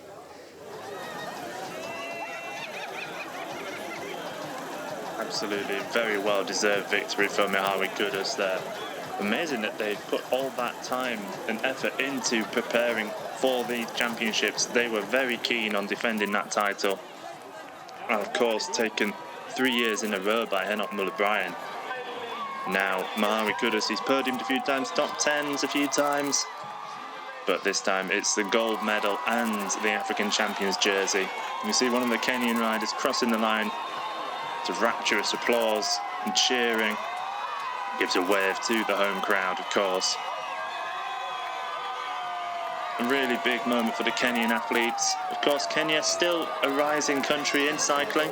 Absolutely, very well deserved victory for Mihari Kudus there. Amazing that they put all that time and effort into preparing for these championships. They were very keen on defending that title. And of course, taken 3 years in a row by Enoch Muller-Bryan. Now, Mihari Kudus, he's podiumed a few times, top 10s a few times. But this time it's the gold medal and the African champions jersey. You see one of the Kenyan riders crossing the line to rapturous applause and cheering. Gives a wave to the home crowd, of course. A really big moment for the Kenyan athletes. Of course, Kenya still a rising country in cycling.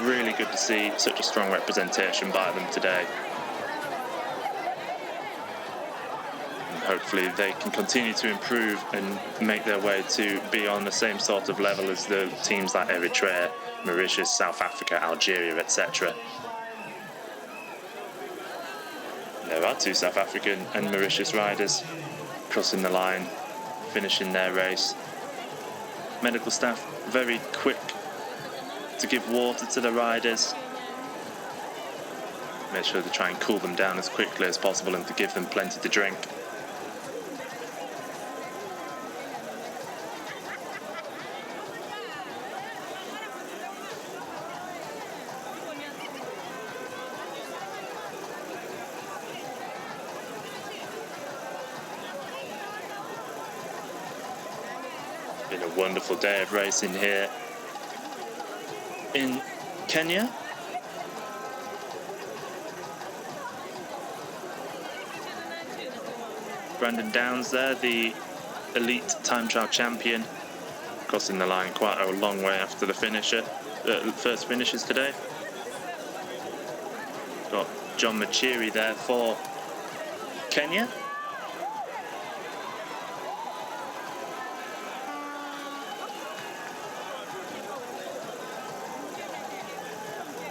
Really good to see such a strong representation by them today. And hopefully they can continue to improve and make their way to be on the same sort of level as the teams like Eritrea, Mauritius, South Africa, Algeria, etc. There are 2 South African and Mauritius riders crossing the line, finishing their race. Medical staff very quick to give water to the riders. Make sure to try and cool them down as quickly as possible and to give them plenty to drink. Been a wonderful day of racing here in Kenya. Brandon Downs there, the elite time trial champion, crossing the line quite a long way after the first finishes today. Got John Machiri there for Kenya.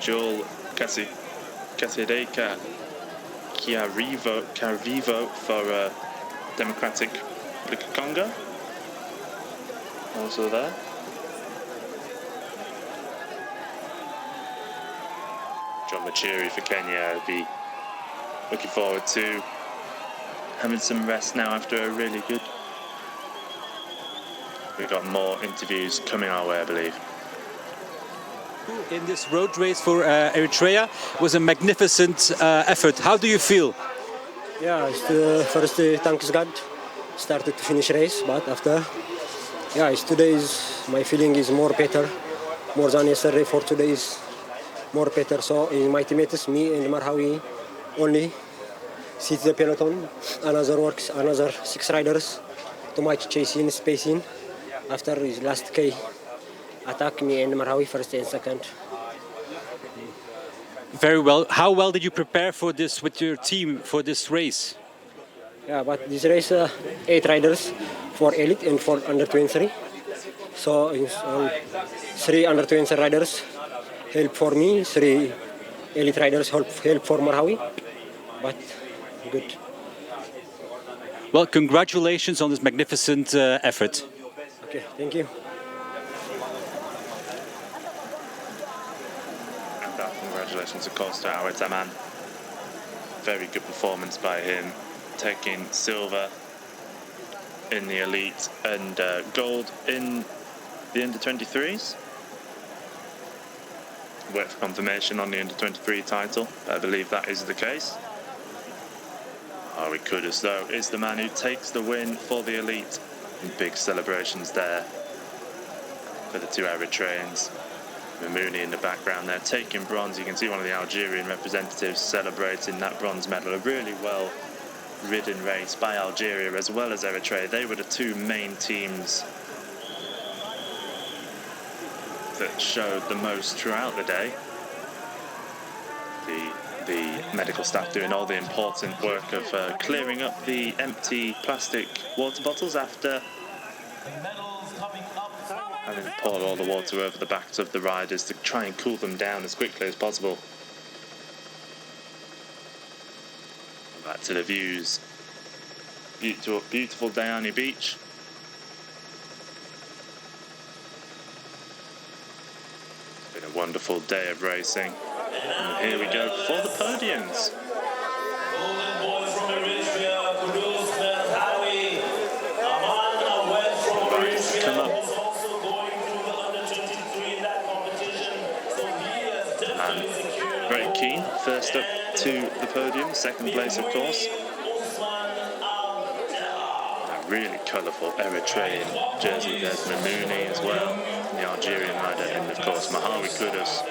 Joel Kasideka Kiarivo for Democratic Republic of Congo. Also there. John Machiri for Kenya. I'll be looking forward to having some rest now after a really good. We've got more interviews coming our way, I believe. In this road race for Eritrea was a magnificent effort. How do you feel? Yeah, it's first thanks God started to finish race, but after my feeling is more better, more than yesterday. For today is more better. So in my teammates, me and Marhawi only sit the peloton. Another 6 riders too much chasing, spacing. After his last K. Attack me and Marhawi first and second. Very well. How well did you prepare for this with your team for this race? Yeah, but this race 8 riders, 4 elite and 4 under 23. So 3 under 23 riders help for me, 3 elite riders help for Marhawi. But good. Well, congratulations on this magnificent effort. Okay, thank you. Congratulations, of course, to our Taman. Very good performance by him, taking silver in the elite and gold in the under-23s. Wait for confirmation on the under-23 title, but I believe that is the case. Mahawi Kudus, though, is the man who takes the win for the elite. And big celebrations there for the two Eritreans. Mamouni in the background there, taking bronze. You can see one of the Algerian representatives celebrating that bronze medal. A really well ridden race by Algeria as well as Eritrea. They were the two main teams that showed the most throughout the day. The medical staff doing all the important work of clearing up the empty plastic water bottles after having poured all the water over the backs of the riders to try and cool them down as quickly as possible. Back to the views. Beautiful Diani Beach. It's been a wonderful day of racing. And here we go for the podiums. Golden boy from Eritrea, Kudus Hawi, Aman Awed from Eritrea, Come up. who's also going through the under-23 in that competition. So he has definitely secured. Very keen, first up to the podium, second place of course. A really colourful Eritrean jersey. There's Mamouni as well, the Algerian rider, and of course Mahawi Kudus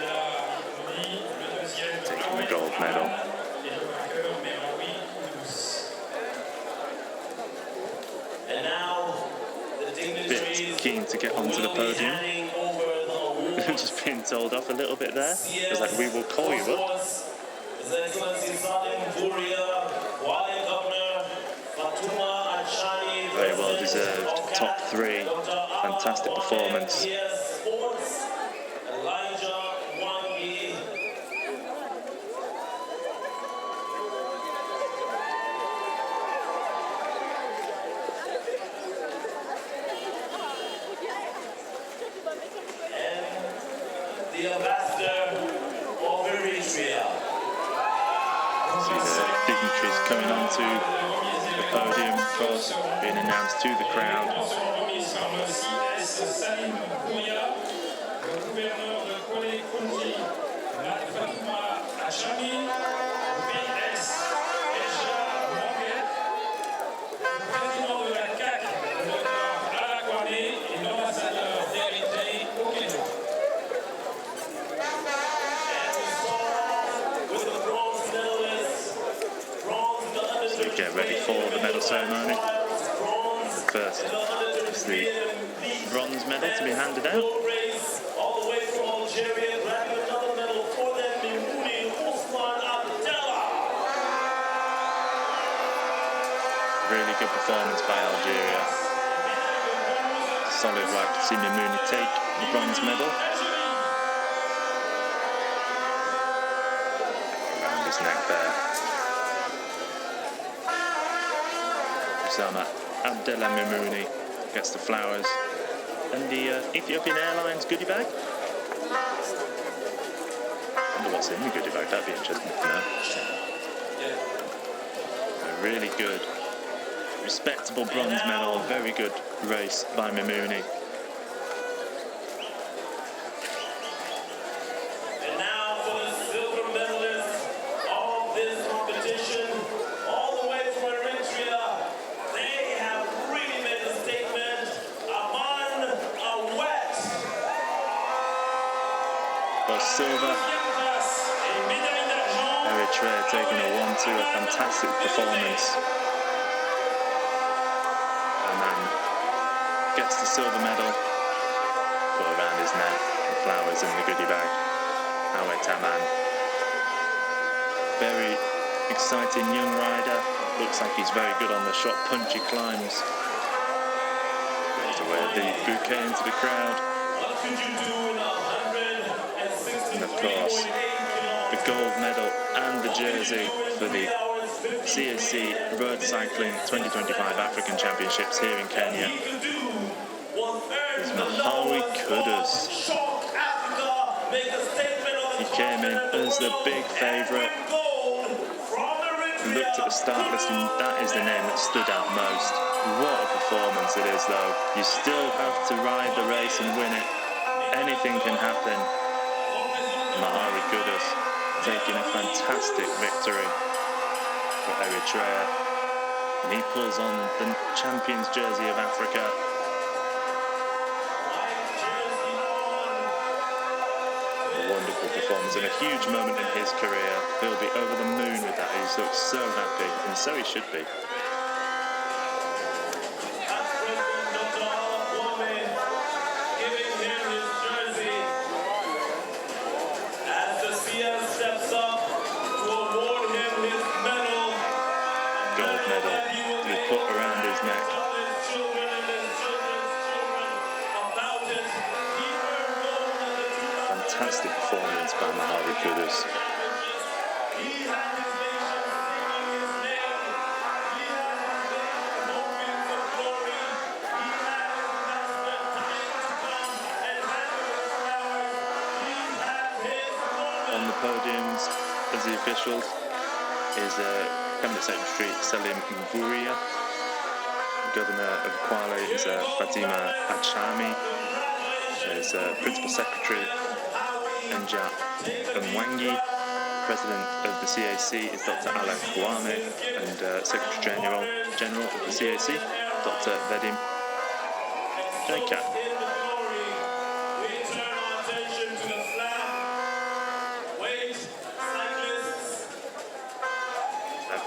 taking the gold medal. And now the dignitaries Bit keen to get onto the podium. handing over the award. Just being told off a little bit there. It's like, we will call you up. His Excellency Salim Bouria, Kwale Governor, Fatuma Achani, Very well deserved. Top three. Fantastic performance. Sports, Elijah Wangi. The ambassador of Eritrea. See the dignitaries coming onto the podium, of course, being announced to the crowd. Salim Bouria, le gouverneur de Kwale, Madame Fatuma Achani, PS Eja Mohamed, le président de la CAC, le docteur Ala Kwale, et l'ambassadeur d'Érythrée au Kenya. With the bronze medalists, bronze in the So we get ready for the medal ceremony. First is the bronze medal to be handed out. race all the way from Algeria, grabbing another medal for them, Mamouni Ousmane Abdallah. Really good performance by Algeria. Solid right to see Mamouni take the bronze medal. Around his neck there. Usama Abdallah Mamouni gets the flowers and the Ethiopian Airlines goodie bag. I wonder what's in the goodie bag, that'd be interesting to know. A really good, respectable bronze medal, very good race by Mamouni. And now for the silver medalists of this competition, all the way from Eritrea, they have really made a statement. Aman Awed. For silver, Eritrea taking a 1-2, a fantastic performance. Aman gets the silver medal, put around his neck, the flowers in the goodie bag. Awed Aman. Very exciting young rider. Looks like he's very good on the short, punchy climbs. Going to wear the bouquet into the crowd. What could you do in 163.8 And of course, the gold medal and the jersey for the CSC Road Cycling 2025 African Championships here in Kenya. It's Mahawi Kudus. He came in as the big favourite. looked at the start list and that is the name that stood out most. What a performance it is though. You still have to ride the race and win it. Anything can happen. Mahari Kudus taking a fantastic victory for Eritrea. And he pulls on the champion's jersey of Africa. A wonderful performance and a huge moment in his career. He'll be over the moon with that. He looks so happy, and so he should be. Gold medal to be put around his neck. Fantastic performance by Mahari Kudus. On the podiums as the officials is Cabinet Secretary Salim Mvurya. Governor of Kwale is Fatima Achami. There's Principal Secretary Enja Mwangi. President of the CAC is Dr. Alain Kwame, and Secretary General of the CAC, Dr. Vadim Jaika.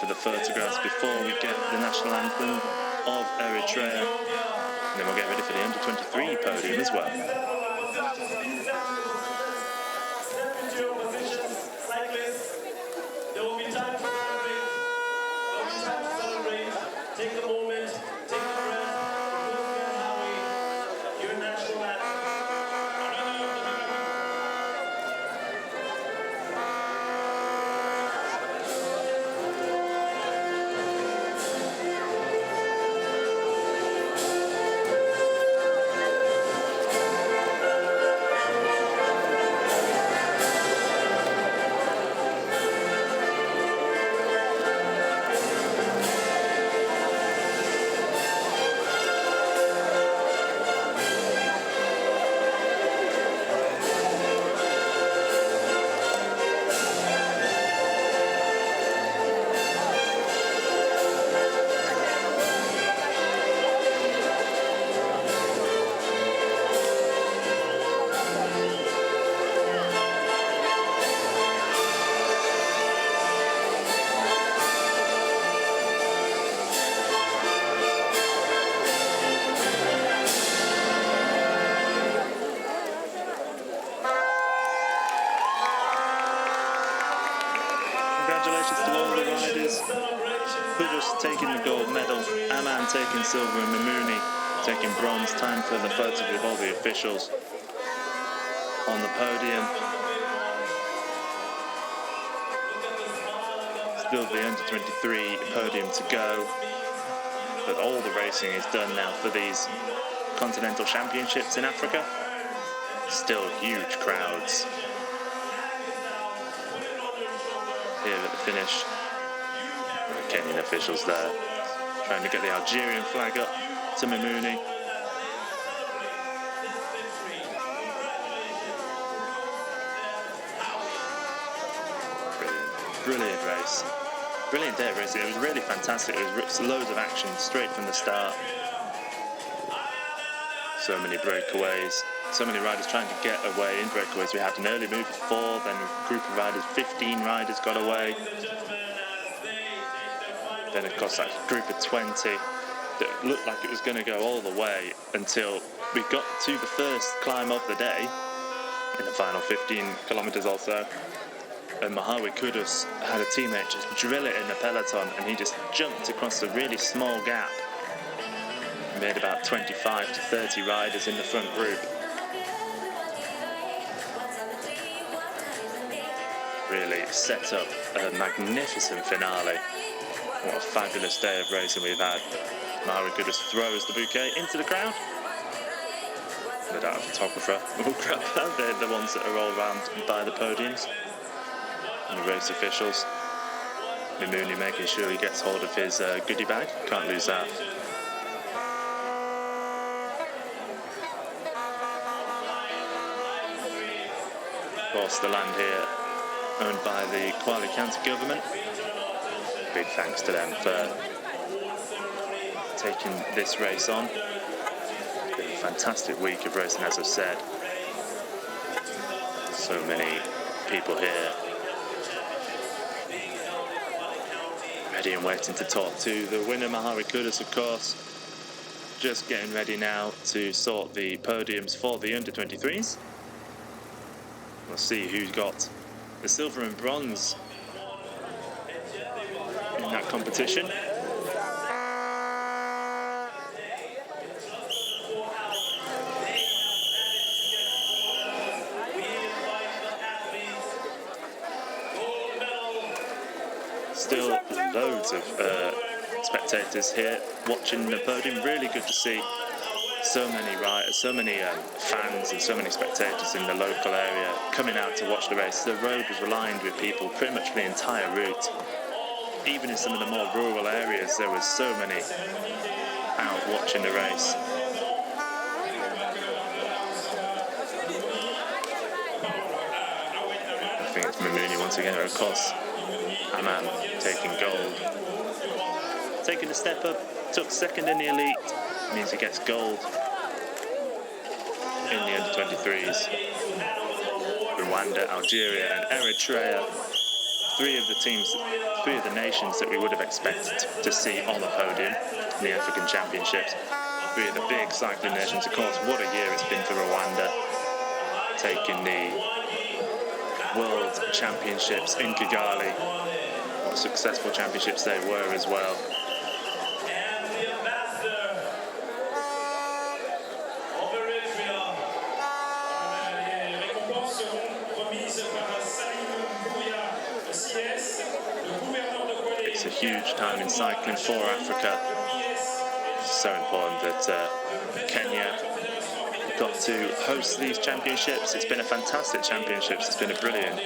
For the photographs before we get the national anthem of Eritrea, and then we'll get ready for the under-23 podium as well. There will be time to celebrate. Take a moment, take a breath, your national anthem. Congratulations to all the riders. Kudus taking the gold medal, Aman taking silver, and Mamuni taking bronze. Time for the photo with all the officials on the podium. Still the under-23 podium to go, but all the racing is done now for these continental championships in Africa. Still huge crowds here at the finish. The Kenyan officials there trying to get the Algerian flag up to Mamuni. Brilliant race. Brilliant day of racing. It was really fantastic. It was loads of action straight from the start. So many breakaways. So many riders trying to get away in breakaways. We had an early move of 4, then a group of riders, 15 riders got away. Then of course that group of 20 that looked like it was going to go all the way until we got to the first climb of the day in the final 15 kilometers or so. And Mahari Kudus had a teammate just drill it in the peloton, and he just jumped across a really small gap. Made about 25 to 30 riders in the front group. Really set up a magnificent finale. What a fabulous day of racing we've had. Mahari Kudus throws the bouquet into the crowd. They don't have a photographer or grabber. They're the ones that are all around by the podiums. And the race officials. Mimouni making sure he gets hold of his goodie bag. Can't lose that. Of course, the land here owned by the Kwale County Government. Big thanks to them for taking this race on. It's been a fantastic week of racing, as I've said. So many people here ready and waiting to talk to the winner, Mahari Kudus, of course. Just getting ready now to sort the podiums for the under-23s. We'll see who's got the silver and bronze in that competition. Still loads of spectators here watching the podium. Really good to see so many riders, so many fans and so many spectators in the local area coming out to watch the race. The road was lined with people pretty much for the entire route. Even in some of the more rural areas, there was so many out watching the race. I think it's Mimouni once again, of course. Aman taking gold. Taking a step up, took second in the elite, means he gets gold in the under-23s. Rwanda, Algeria and Eritrea, three of the nations that we would have expected to see on the podium in the African Championships. Three of the big cycling nations. Of course, what a year it's been for Rwanda, taking the World Championships in Kigali. What successful championships they were as well. It's a huge time in cycling for Africa. It's so important that Kenya got to host these championships. It's been a fantastic championships. It's been a brilliant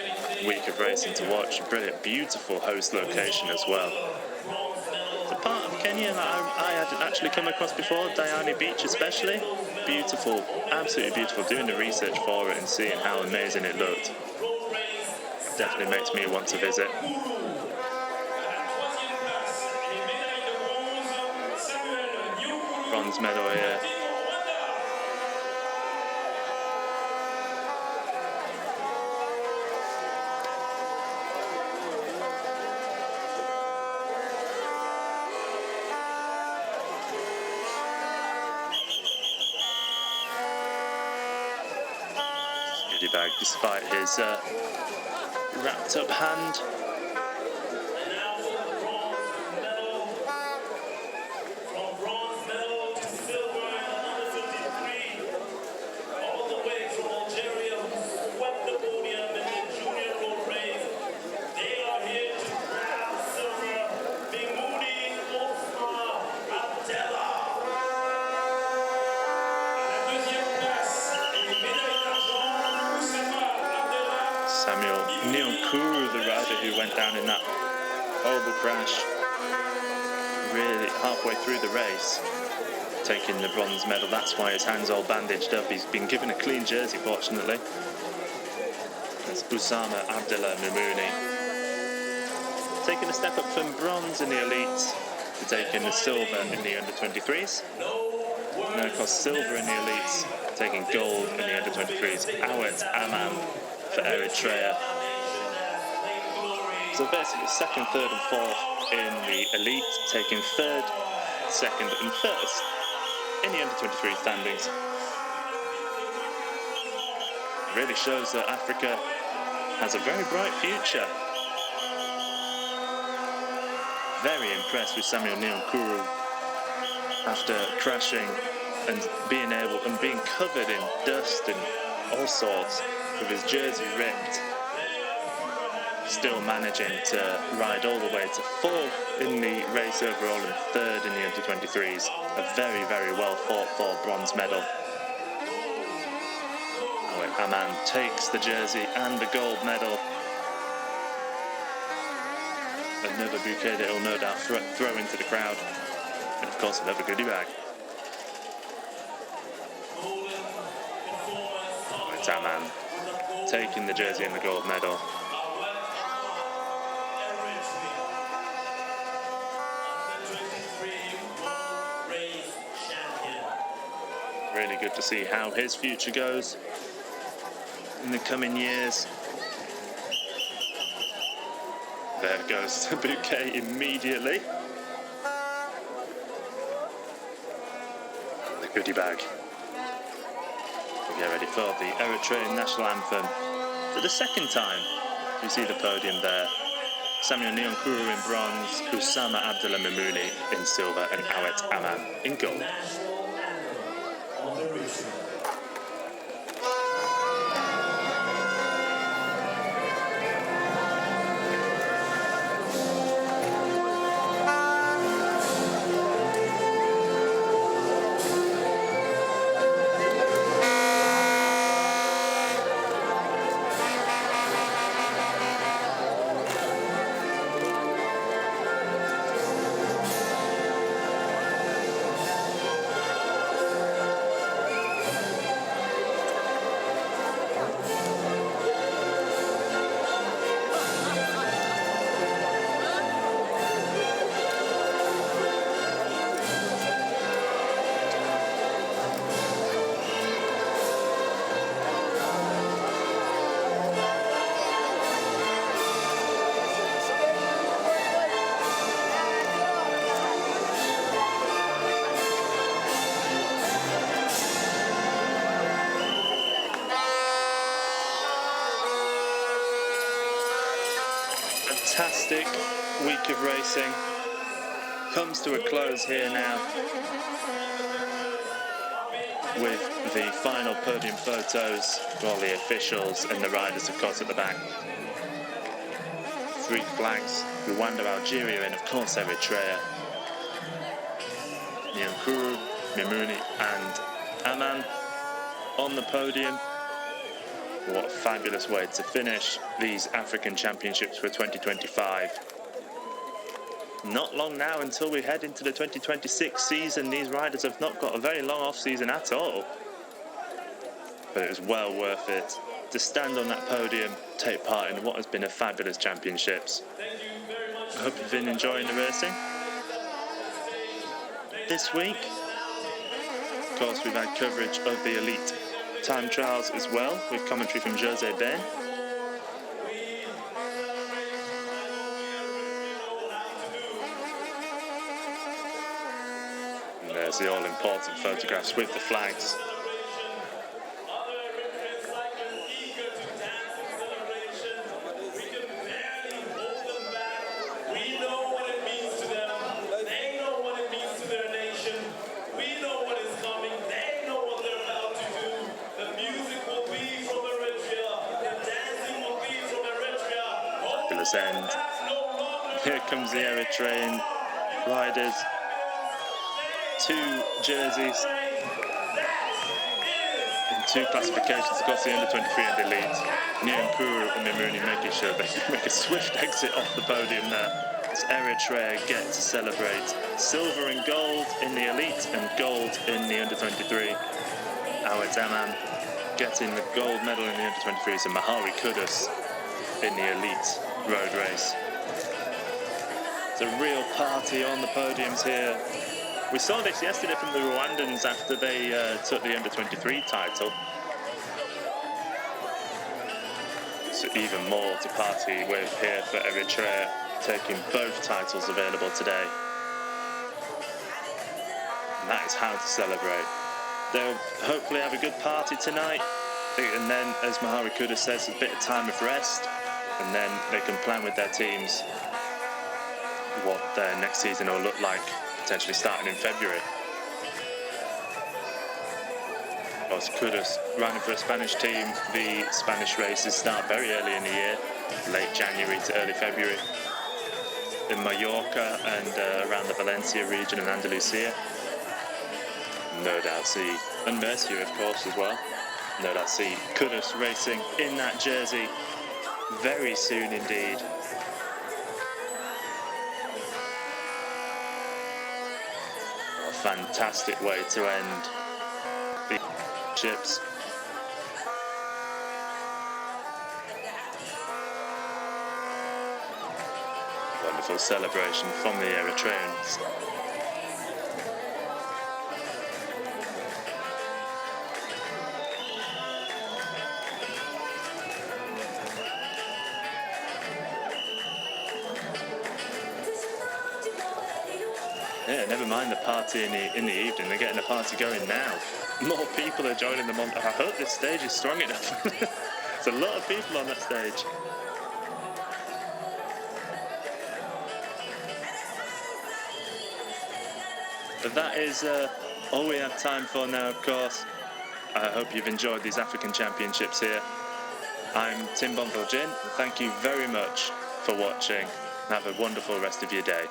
week of racing to watch. A brilliant, beautiful host location as well. The part of Kenya that I hadn't actually come across before, Diani Beach especially. Beautiful, absolutely beautiful. Doing the research for it and seeing how amazing it looked definitely makes me want to visit. Bronze medal here. Goodie bag despite his wrapped up hand. Went down in that horrible crash really halfway through the race, taking the bronze medal. That's why his hand's all bandaged up. He's been given a clean jersey, fortunately. That's Usama Abdullah Mimouni taking a step up from bronze in the elites to taking the silver in the under-23s. And of course silver in the elites, taking gold in the under-23s. Awet Aman for Eritrea. So basically second, third and fourth in the elite, taking third, second and first in the under-23 standings. Really shows that Africa has a very bright future. Very impressed with Samuel Nyankuru after crashing and being covered in dust and all sorts, with his jersey ripped. Still managing to ride all the way to fourth in the race overall and third in the under-23s. A very, very well fought for bronze medal. Aman takes the jersey and the gold medal. Another bouquet that he'll no doubt throw into the crowd. And of course, another goodie bag. It's Aman taking the jersey and the gold medal. Really good to see how his future goes in the coming years. There goes the bouquet immediately. The goodie bag. We get ready for the Eritrean national anthem. For the second time, you see the podium there. Samuel Nyonkuru in bronze, Usama Abdullah Mimouni in silver, and Awet Aman in gold. Fantastic week of racing comes to a close here now with the final podium photos for all the officials and the riders, of course, at the back. 3 flags: Rwanda, Algeria, and of course Eritrea. Nyonkuru, Mimouni, and Aman on the podium. What a fabulous way to finish these African Championships for 2025. Not long now until we head into the 2026 season. These riders have not got a very long off-season at all. But it was well worth it to stand on that podium, take part in what has been a fabulous Championships. I hope you've been enjoying the racing. This week, of course, we've had coverage of the elite time trials as well, with commentary from Jose Ben. And there's the all-important photographs with the flags. End. Here comes the Eritrean riders. 2 jerseys in 2 classifications, of course, the under-23 and elite. Nyonkuru and Mimouni making sure they make a swift exit off the podium there. As Eritrea get to celebrate silver and gold in the elite and gold in the under-23. Awet Aman getting the gold medal in the under-23s, and Mahari Kudus in the elite road race. It's a real party on the podiums here. We saw this yesterday from the Rwandans after they took the under-23 title. So even more to party with here for Eritrea, taking both titles available today. And that is how to celebrate. They'll hopefully have a good party tonight, and then, as Mahari Kudus says, a bit of time of rest. And then they can plan with their teams what their next season will look like, potentially starting in February. Of course, Kudus running for a Spanish team. The Spanish races start very early in the year, late January to early February, in Mallorca and around the Valencia region and Andalusia. No doubt see, and Murcia, of course, as well. No doubt see Kudus racing in that jersey very soon indeed. fantastic way to end the chips. Wonderful celebration from the Eritreans. Yeah, never mind the party in the evening. They're getting a party going now. More people are joining them on. I hope this stage is strong enough. There's a lot of people on that stage. But that is all we have time for now, of course. I hope you've enjoyed these African Championships here. I'm Tim Bonville-Jin. Thank you very much for watching. Have a wonderful rest of your day.